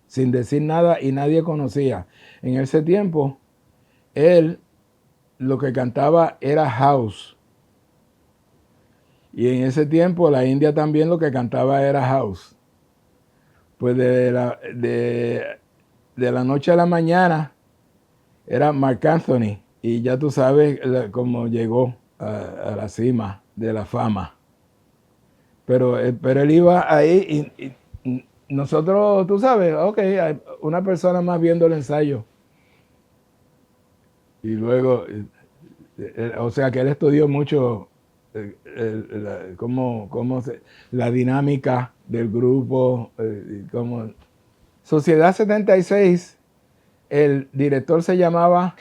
sin decir nada y nadie conocía. En ese tiempo, él lo que cantaba era house. Y en ese tiempo la India también lo que cantaba era house. Pues de la noche a la mañana era Marc Anthony. Y ya tú sabes cómo llegó a la cima de la fama. Pero él iba ahí y nosotros, tú sabes, ok, hay una persona más viendo el ensayo. Y luego, o sea que él estudió mucho la dinámica del grupo. Sociedad 76, el director se llamaba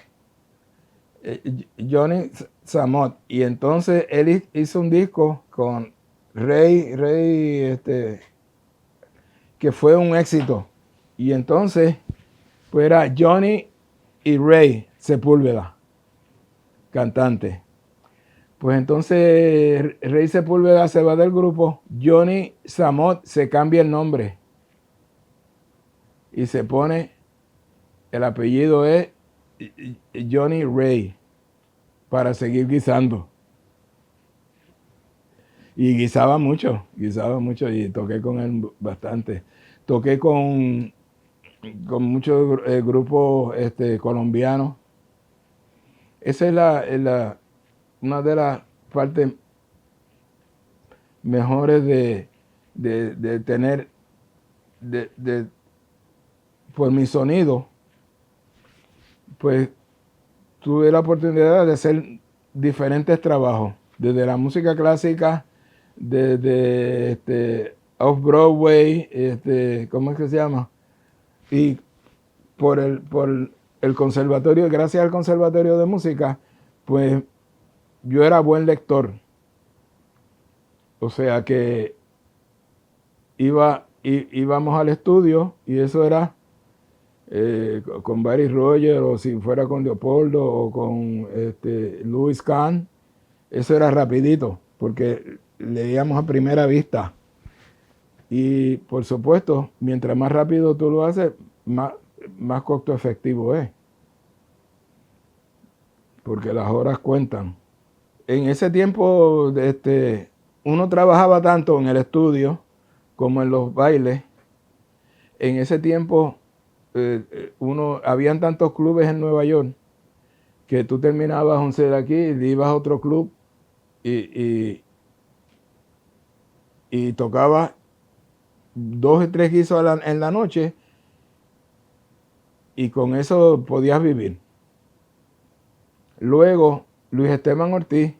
Johnny Samot. Y entonces él hizo un disco con Rey, que fue un éxito. Y entonces, pues era Johnny y Ray Sepúlveda, cantante. Pues entonces Rey Sepúlveda se va del grupo, Johnny Samot se cambia el nombre y se pone, el apellido es Johnny Ray, para seguir guisando. Y guisaba mucho y toqué con él bastante. Toqué con muchos grupos colombianos. Esa es una de las partes mejores de tener, por mi sonido, pues tuve la oportunidad de hacer diferentes trabajos, desde la música clásica, desde off-Broadway, ¿cómo es que se llama? Y por el conservatorio, gracias al conservatorio de música, pues yo era buen lector. O sea que íbamos al estudio y eso era con Barry Rogers, o si fuera con Leopoldo o con Louis Kahn, eso era rapidito, porque leíamos a primera vista. Y por supuesto, mientras más rápido tú lo haces, más costo efectivo es, porque las horas cuentan. En ese tiempo, uno trabajaba tanto en el estudio como en los bailes. En ese tiempo, habían tantos clubes en Nueva York que tú terminabas 11 de aquí y ibas a otro club y tocabas 2 o 3 guisos en la noche y con eso podías vivir. Luego, Luis Esteban Ortiz,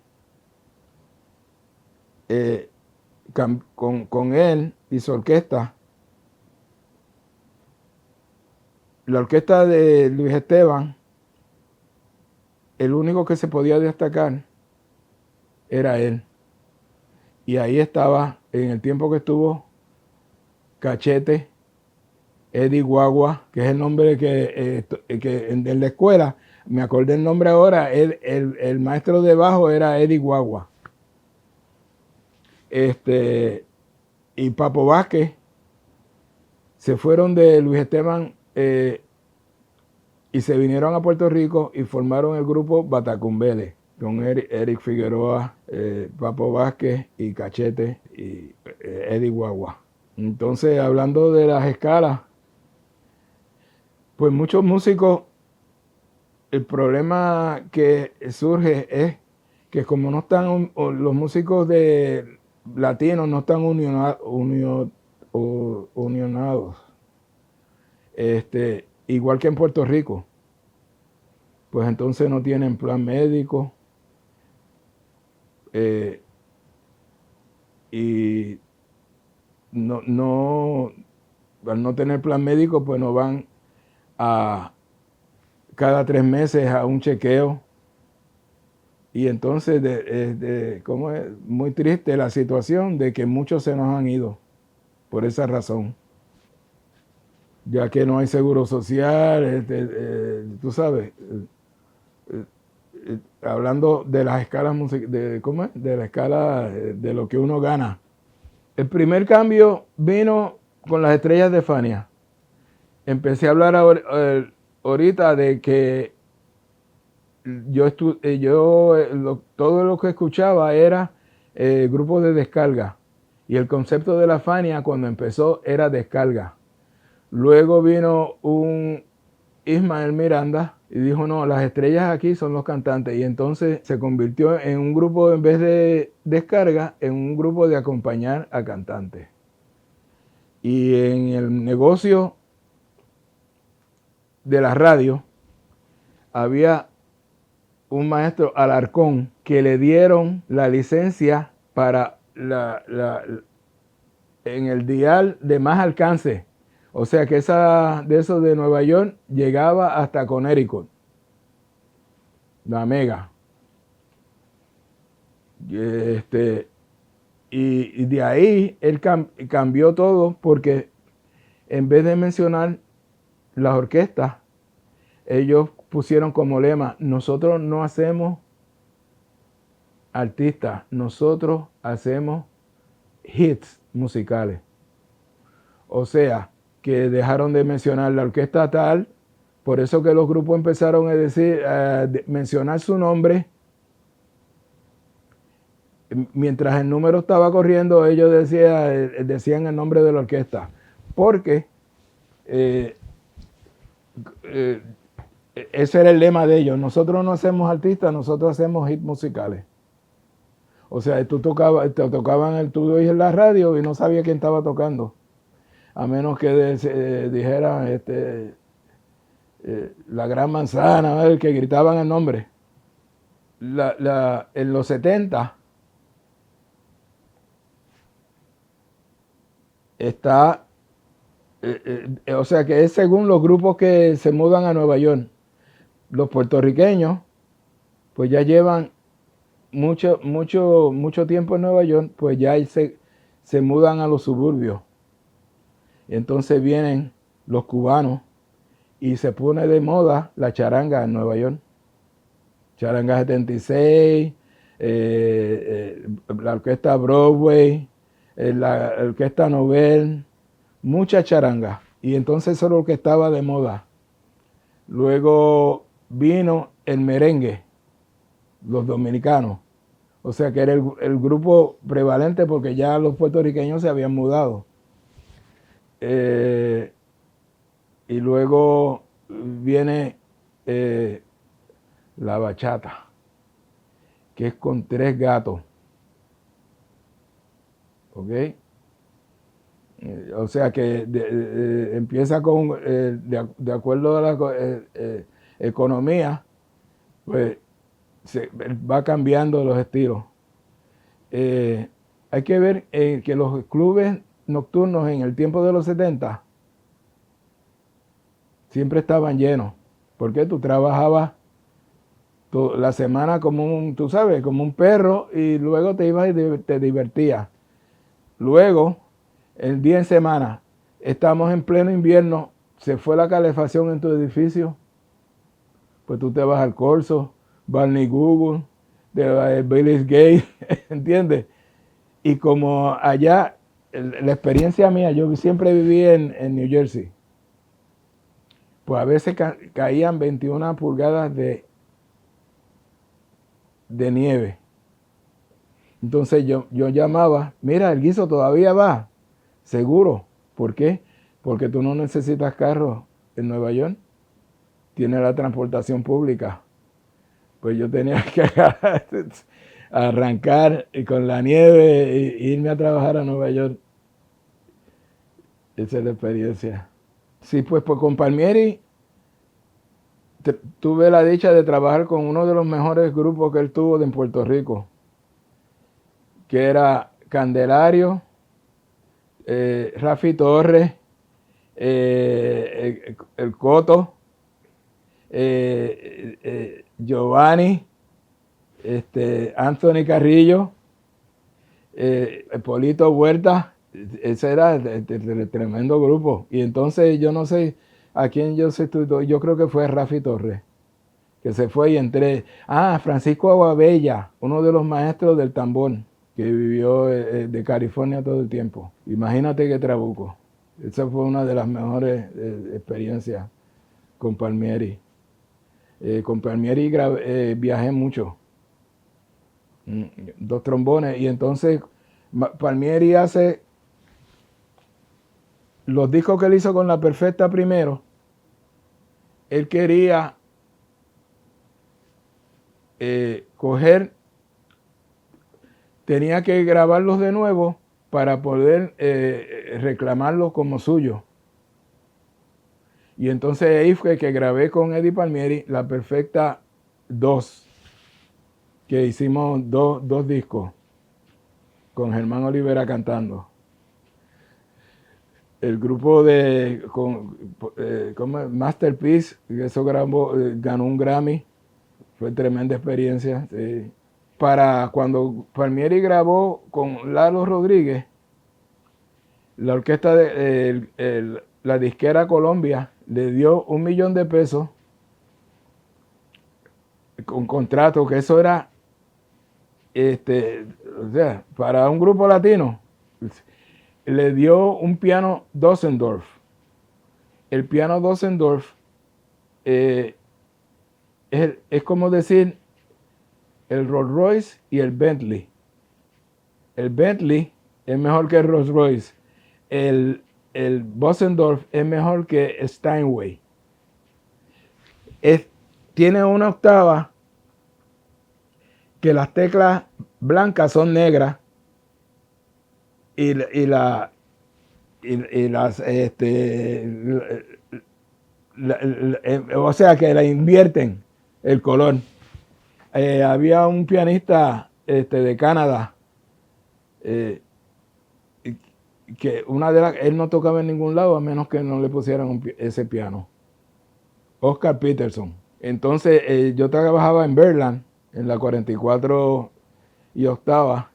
con él y su orquesta, la orquesta de Luis Esteban, el único que se podía destacar era él. Y ahí estaba, en el tiempo que estuvo, Cachete, Eddie Guagua, que es el nombre que en la escuela, me acordé el nombre ahora, el maestro de bajo era Eddie Guagua. Y Papo Vázquez se fueron de Luis Esteban y se vinieron a Puerto Rico y formaron el grupo Batacumbele, con Eric Figueroa, Papo Vázquez y Cachete y Eddie Guagua. Entonces, hablando de las escalas, pues muchos músicos, el problema que surge es que como no están, los músicos de latinos no están unionados, igual que en Puerto Rico, pues entonces no tienen plan médico, y al no tener plan médico, pues no van cada 3 meses a un chequeo. Y entonces como es muy triste la situación de que muchos se nos han ido por esa razón, ya que no hay seguro social, tú sabes, hablando de las escalas ¿cómo es? De la escala de lo que uno gana. El primer cambio vino con las estrellas de Fania. Empecé a hablar ahorita de que todo lo que escuchaba era grupos de descarga. Y el concepto de la Fania cuando empezó era descarga. Luego vino un Ismael Miranda y dijo, no, las estrellas aquí son los cantantes. Y entonces se convirtió en un grupo, en vez de descarga, en un grupo de acompañar a cantantes. Y en el negocio de la radio había un maestro Alarcón que le dieron la licencia para en el dial de más alcance. O sea que de eso de Nueva York llegaba hasta Connecticut, la mega. Y de ahí él cambió todo porque en vez de mencionar las orquestas, ellos pusieron como lema, nosotros no hacemos artistas, nosotros hacemos hits musicales. O sea, que dejaron de mencionar la orquesta tal, por eso que los grupos empezaron a decir, mencionar su nombre. Mientras el número estaba corriendo, ellos decían el nombre de la orquesta, porque ese era el lema de ellos. Nosotros no hacemos artistas, nosotros hacemos hits musicales. O sea, te tocaban tú oías en la radio y no sabía quién estaba tocando, a menos que dijeran la Gran Manzana, el que gritaban el nombre. En los 70 está, o sea que es según los grupos que se mudan a Nueva York. Los puertorriqueños, pues ya llevan mucho tiempo en Nueva York, pues ya se mudan a los suburbios. Y entonces vienen los cubanos y se pone de moda la charanga en Nueva York. Charanga 76, la orquesta Broadway, la orquesta Nobel, mucha charanga. Y entonces eso es lo que estaba de moda. Luego vino el merengue, los dominicanos. O sea que era el grupo prevalente porque ya los puertorriqueños se habían mudado. Y luego viene la bachata, que es con 3 gatos. ¿Ok? O sea que empieza con, de acuerdo a la economía, pues va cambiando los estilos. Hay que ver que los clubes nocturnos en el tiempo de los 70 siempre estaban llenos, porque tú trabajabas la semana como tú sabes, como un perro, y luego te ibas y te divertías. Luego, el día en semana, estamos en pleno invierno, se fue la calefacción en tu edificio, pues tú te vas al Corso, Barney Google, de Billy's Gate, ¿entiendes? Y como allá, la experiencia mía, yo siempre viví en New Jersey, pues a veces caían 21 pulgadas de nieve. Entonces yo llamaba, mira, el guiso todavía va, seguro. ¿Por qué? Porque tú no necesitas carro en Nueva York, tienes la transportación pública. Pues yo tenía que arrancar y con la nieve e irme a trabajar a Nueva York. Esa es la experiencia. Sí, pues con Palmieri tuve la dicha de trabajar con uno de los mejores grupos que él tuvo en Puerto Rico, que era Candelario, Rafi Torres, el Coto, Giovanni, Anthony Carrillo, Polito Huerta. Ese era el tremendo grupo. Y entonces yo no sé a quién yo sustituí, yo creo que fue Rafi Torres, que se fue y entré. Francisco Aguabella, uno de los maestros del tambor, que vivió de California todo el tiempo. Imagínate qué trabuco. Esa fue una de las mejores experiencias con Palmieri. Con Palmieri viajé mucho. 2 trombones. Y entonces Palmieri hace los discos que él hizo con La Perfecta primero. Él quería tenía que grabarlos de nuevo para poder reclamarlos como suyo. Y entonces ahí fue que grabé con Eddie Palmieri La Perfecta 2, que hicimos dos discos con Germán Olivera cantando. El grupo Masterpiece, eso ganó un Grammy, fue tremenda experiencia. Sí. Para cuando Palmieri grabó con Lalo Rodríguez, la orquesta la disquera Colombia le dio $1 millón con contrato, que eso era, o sea, para un grupo latino, le dio un piano Dossendorf. El piano Dossendorf es como decir el Rolls Royce y el Bentley. El Bentley es mejor que el Rolls Royce. El Dossendorf es mejor que Steinway. Tiene una octava que las teclas blancas son negras y las o sea que la invierten el color. Había un pianista de Canadá que él no tocaba en ningún lado a menos que no le pusieran ese piano. Oscar Peterson. Entonces yo trabajaba en Berland, en la 44 y octava,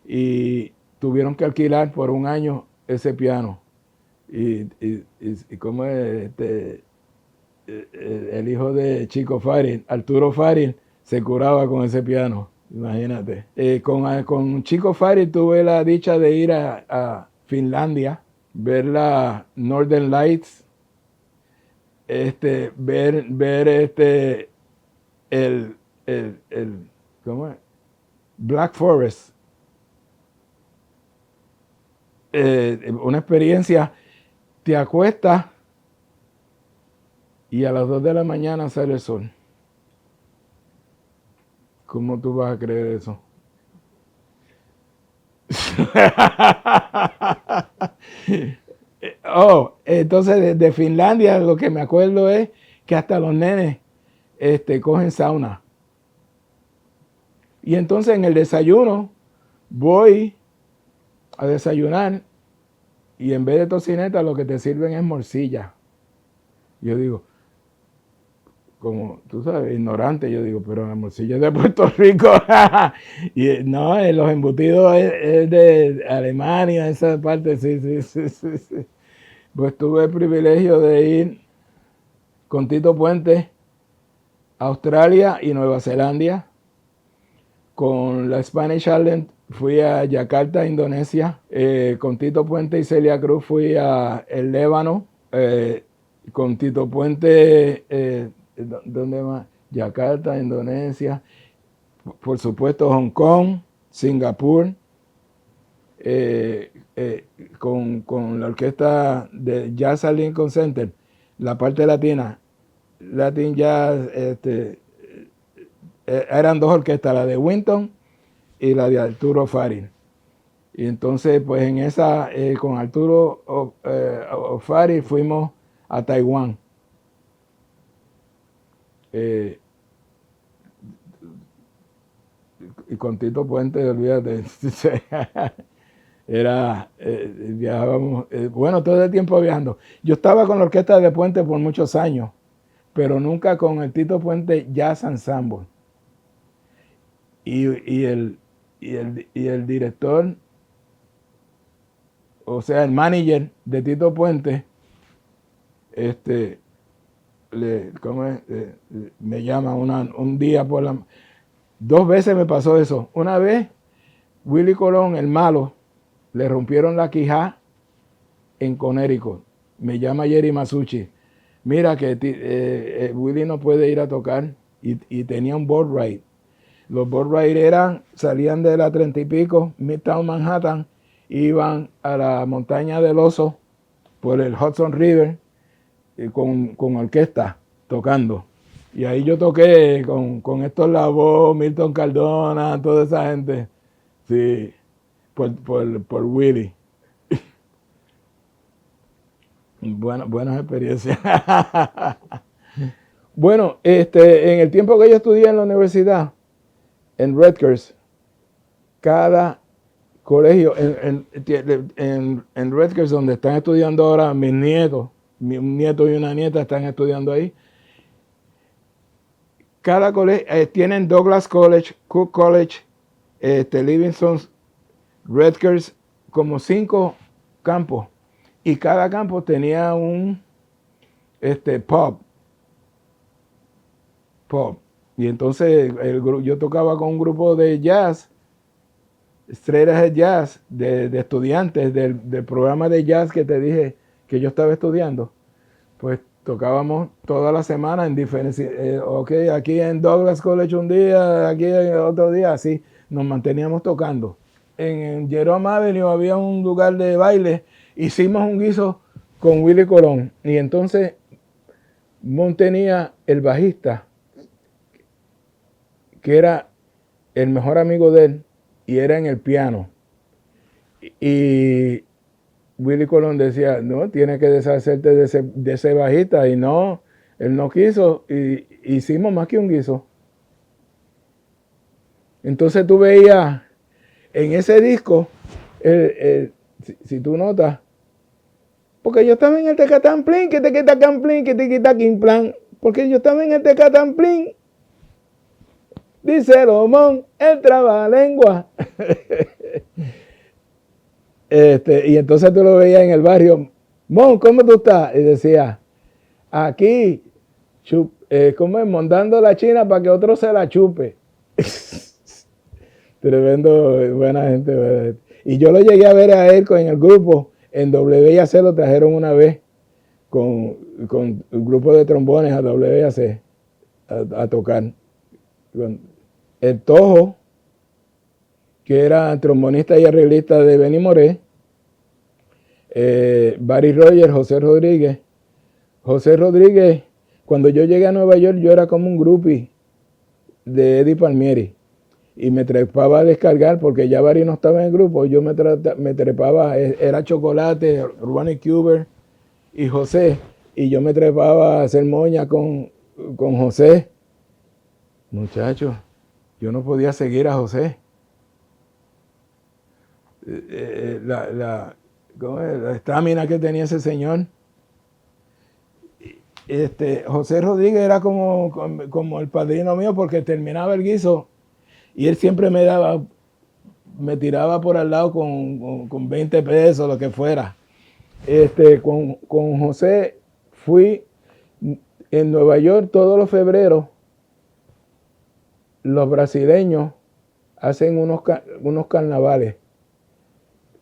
y tuvieron que alquilar por un año ese piano. Y como el hijo de Chico Faril, Arturo Faril, se curaba con ese piano, imagínate. Con Chico Faril tuve la dicha de ir a Finlandia, ver la Northern Lights, ver ¿cómo es? Black Forest. Una experiencia, te acuestas y a las 2 de la mañana sale el sol. ¿Cómo tú vas a creer eso? Entonces de Finlandia lo que me acuerdo es que hasta los nenes cogen sauna. Y entonces en el desayuno voy a desayunar y en vez de tocineta lo que te sirven es morcilla. Yo digo, como tú sabes, ignorante, yo digo, pero la morcilla es de Puerto Rico. Y no, los embutidos es de Alemania, esa parte, sí. Pues tuve el privilegio de ir con Tito Puente a Australia y Nueva Zelanda. Con la Spanish Island fui a Yakarta, Indonesia. Con Tito Puente y Celia Cruz fui a el Líbano. Con Tito Puente, ¿dónde más? Yakarta, Indonesia. Por supuesto, Hong Kong, Singapur. Con la orquesta de Jazz at Lincoln Center, la parte latina, Latin Jazz, eran dos orquestas, la de Winton y la de Arturo Farid. Y entonces, pues en esa, con Arturo Farid fuimos a Taiwán. Y con Tito Puente, olvídate, viajábamos, bueno, todo el tiempo viajando. Yo estaba con la orquesta de Puente por muchos años, pero nunca con el Tito Puente Jazz Ensemble. Y el director, o sea, el manager de Tito Puente, me llama un día por la... 2 veces me pasó eso. Una vez, Willie Colón, el malo, le rompieron la quijada en Connecticut. Me llama Jerry Masucci. Mira que Willie no puede ir a tocar y tenía un board ride. Los board ride salían de la 30 y pico, Midtown Manhattan, iban a la montaña del Oso por el Hudson River con orquesta tocando. Y ahí yo toqué con Héctor Lavoe, Milton Cardona, toda esa gente. Sí, por Willie. Buenas experiencias. Bueno, en el tiempo que yo estudié en la universidad, en Rutgers, cada colegio, en Rutgers, donde están estudiando ahora mis nietos, un nieto y una nieta están estudiando ahí, cada colegio, tienen Douglas College, Cook College, Livingston, Rutgers, como 5 campos. Y cada campo tenía un pub. Y entonces yo tocaba con un grupo de jazz, straight ahead jazz, de estudiantes del programa de jazz que te dije que yo estaba estudiando. Pues tocábamos toda la semana en diferentes, aquí en Douglas College un día, aquí otro día, así nos manteníamos tocando. En Jerome Avenue había un lugar de baile, hicimos un guiso con Willie Colón y entonces Mon tenía el bajista, que era el mejor amigo de él y era en el piano. Y Willie Colón decía, no, tienes que deshacerte de ese bajista. Y no, él no quiso y hicimos más que un guiso. Entonces tú veías en ese disco, si tú notas, porque yo estaba en el Tecatamplín, que te quita camplín, que te quita quimplan, porque yo estaba en el Tecatamplín. Dice Romón, el trabalengua. Y entonces tú lo veías en el barrio, Mon, ¿cómo tú estás? Y decía, aquí, ¿cómo es? Mondando la china para que otro se la chupe. Tremendo, buena gente, ¿verdad? Y yo lo llegué a ver a él en el grupo, en WIAC lo trajeron una vez, con un grupo de trombones a WIAC a tocar. El Tojo, que era trombonista y arreglista de Benny Moré, Barry Rogers, José Rodríguez. José Rodríguez, cuando yo llegué a Nueva York, yo era como un groupie de Eddie Palmieri. Y me trepaba a descargar, porque ya Barry no estaba en el grupo, yo me trepaba, era Chocolate, Ronnie Cuber, y José, y yo me trepaba a hacer moña con José. Muchachos, yo no podía seguir a José. ¿Cómo es? La estamina que tenía ese señor. José Rodríguez era como el padrino mío porque terminaba el guiso y él siempre me tiraba por al lado con 20 pesos, lo que fuera. Con José fui en Nueva York todos los febreros. Los brasileños hacen unos carnavales.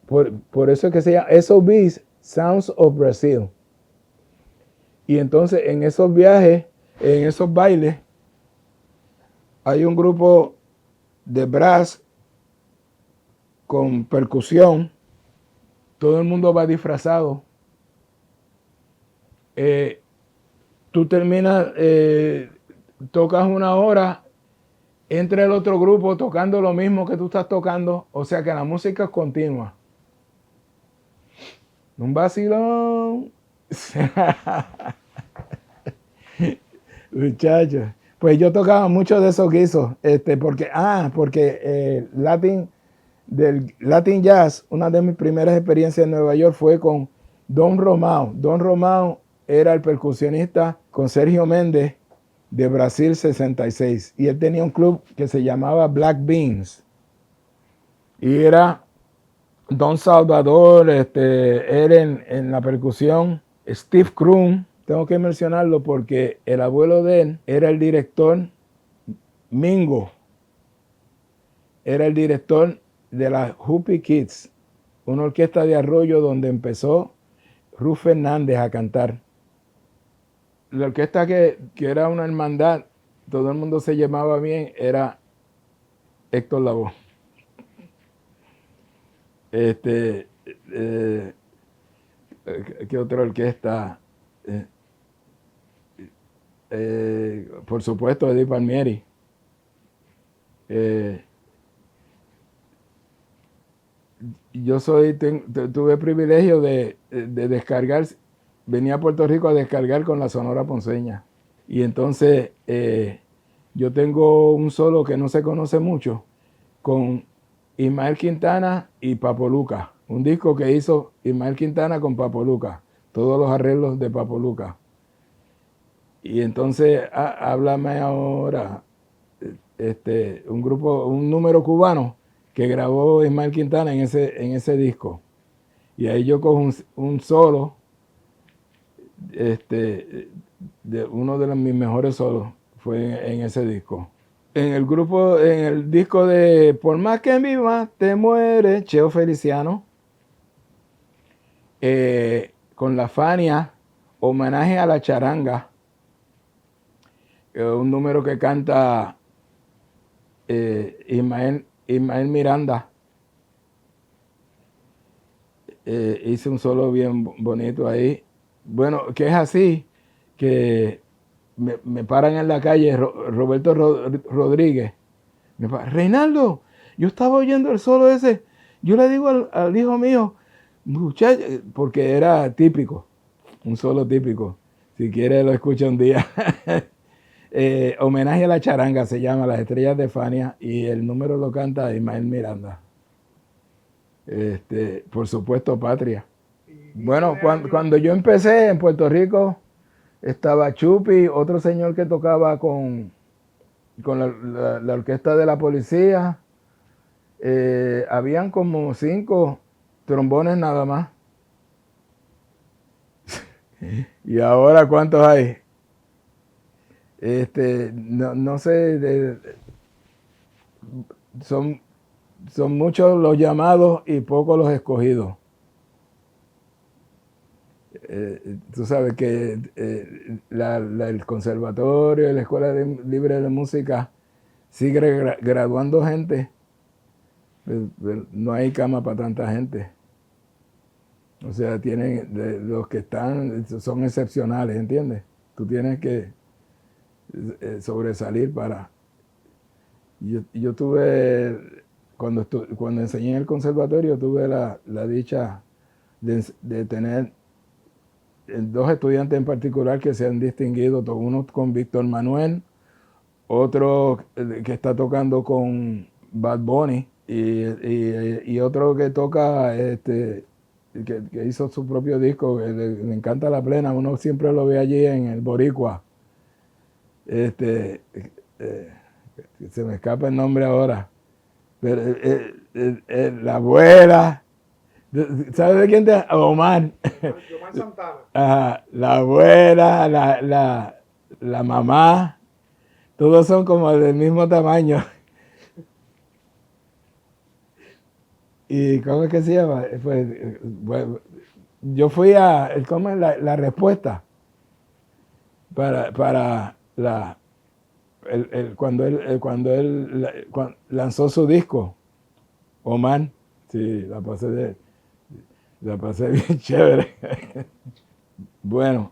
Por eso es que se llama SOBs, Sounds of Brazil. Y entonces en esos viajes, en esos bailes, hay un grupo de brass con percusión. Todo el mundo va disfrazado. Tú terminas, tocas una hora, entra el otro grupo tocando lo mismo que tú estás tocando. O sea que la música es continua. Un vacilón. Muchachos. Pues yo tocaba mucho de esos guisos, porque del Latin Jazz, una de mis primeras experiencias en Nueva York fue con Don Romao. Don Romao era el percusionista con Sergio Méndez de Brasil 66. Y él tenía un club que se llamaba Black Beans. Y era Don Salvador, era en la percusión, Steve Krum. Tengo que mencionarlo porque el abuelo de él era el director, Mingo, era el director de la Hoopy Kids, una orquesta de Arroyo donde empezó Ruth Fernández a cantar. La orquesta que era una hermandad, todo el mundo se llamaba bien, era Héctor Lavoe. ¿Qué otra orquesta? Por supuesto, Eddie Palmieri. Yo tuve el privilegio de descargar, venía a Puerto Rico a descargar con la Sonora Ponceña. Y entonces yo tengo un solo que no se conoce mucho, con Ismael Quintana y Papo Lucca. Un disco que hizo Ismael Quintana con Papo Lucca. Todos los arreglos de Papo Lucca. Y entonces, háblame ahora, un número cubano que grabó Ismael Quintana en ese disco. Y ahí yo cojo un solo, de uno de mis mejores solos, fue en ese disco. En el disco de Por más que viva, te muere, Cheo Feliciano, con la Fania, Homenaje a la Charanga, un número que canta Ismael Miranda. Hice un solo bien bonito ahí. Bueno, que es así, que me paran en la calle Roberto Rodríguez. Reinaldo, yo estaba oyendo el solo ese. Yo le digo al hijo mío, muchacho, porque era típico, un solo típico. Si quiere lo escucha un día. Homenaje a la Charanga se llama, Las Estrellas de Fania, y el número lo canta Ismael Miranda. Por supuesto, Patria. Bueno, cuando yo empecé en Puerto Rico, estaba Chupi, otro señor que tocaba con la orquesta de la policía. Habían como 5 trombones nada más. ¿Y ahora cuántos hay? No sé, son muchos los llamados y pocos los escogidos. Tú sabes que el conservatorio, la Escuela Libre de Música sigue graduando gente. No hay cama para tanta gente. O sea, los que están son excepcionales, ¿entiendes? Tú tienes que sobresalir para... Yo tuve, cuando enseñé en el conservatorio, tuve la dicha de tener dos estudiantes en particular que se han distinguido, uno con Víctor Manuel, otro que está tocando con Bad Bunny y otro que toca, que hizo su propio disco, que le encanta la plena, uno siempre lo ve allí en el Boricua. Se me escapa el nombre ahora, pero la abuela, ¿sabes de quién te? Omar. Omar Santana. La abuela, la mamá, todos son como del mismo tamaño. ¿Y cómo es que se llama? Pues, bueno, yo fui a, ¿cómo es la respuesta? Para cuando él lanzó su disco, Omar, sí, la pasé bien chévere. Bueno,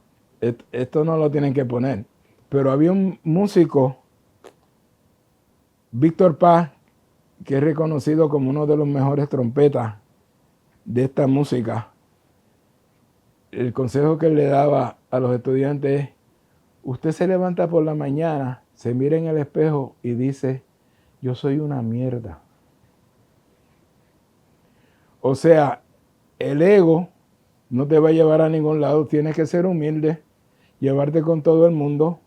esto no lo tienen que poner, pero había un músico, Víctor Paz, que es reconocido como uno de los mejores trompetas de esta música. El consejo que él le daba a los estudiantes es: usted se levanta por la mañana, se mira en el espejo y dice, yo soy una mierda. O sea, el ego no te va a llevar a ningún lado, tienes que ser humilde, llevarte con todo el mundo.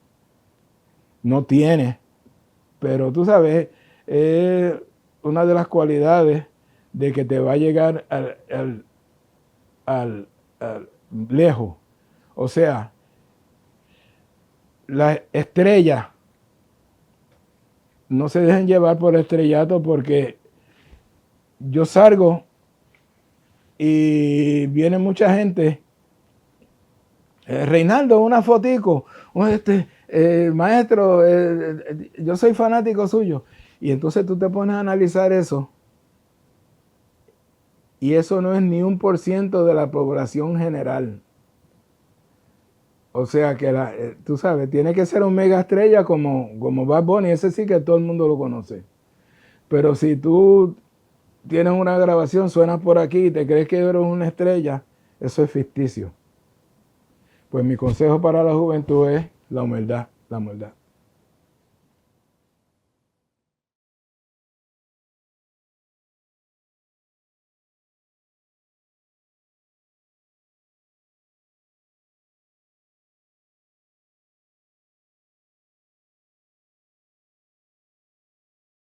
No tienes, pero tú sabes, es una de las cualidades de que te va a llegar al lejos. O sea, las estrellas no se dejen llevar por el estrellato, porque yo salgo y viene mucha gente. Reinaldo, una fotico. Maestro, yo soy fanático suyo. Y entonces tú te pones a analizar eso. Y eso no es ni 1% de la población general. O sea que, tú sabes, tiene que ser un mega estrella como Bad Bunny. Ese sí que todo el mundo lo conoce. Pero si tú tienes una grabación, suenas por aquí y te crees que eres una estrella, eso es ficticio. Pues mi consejo para la juventud es la humildad, la humildad.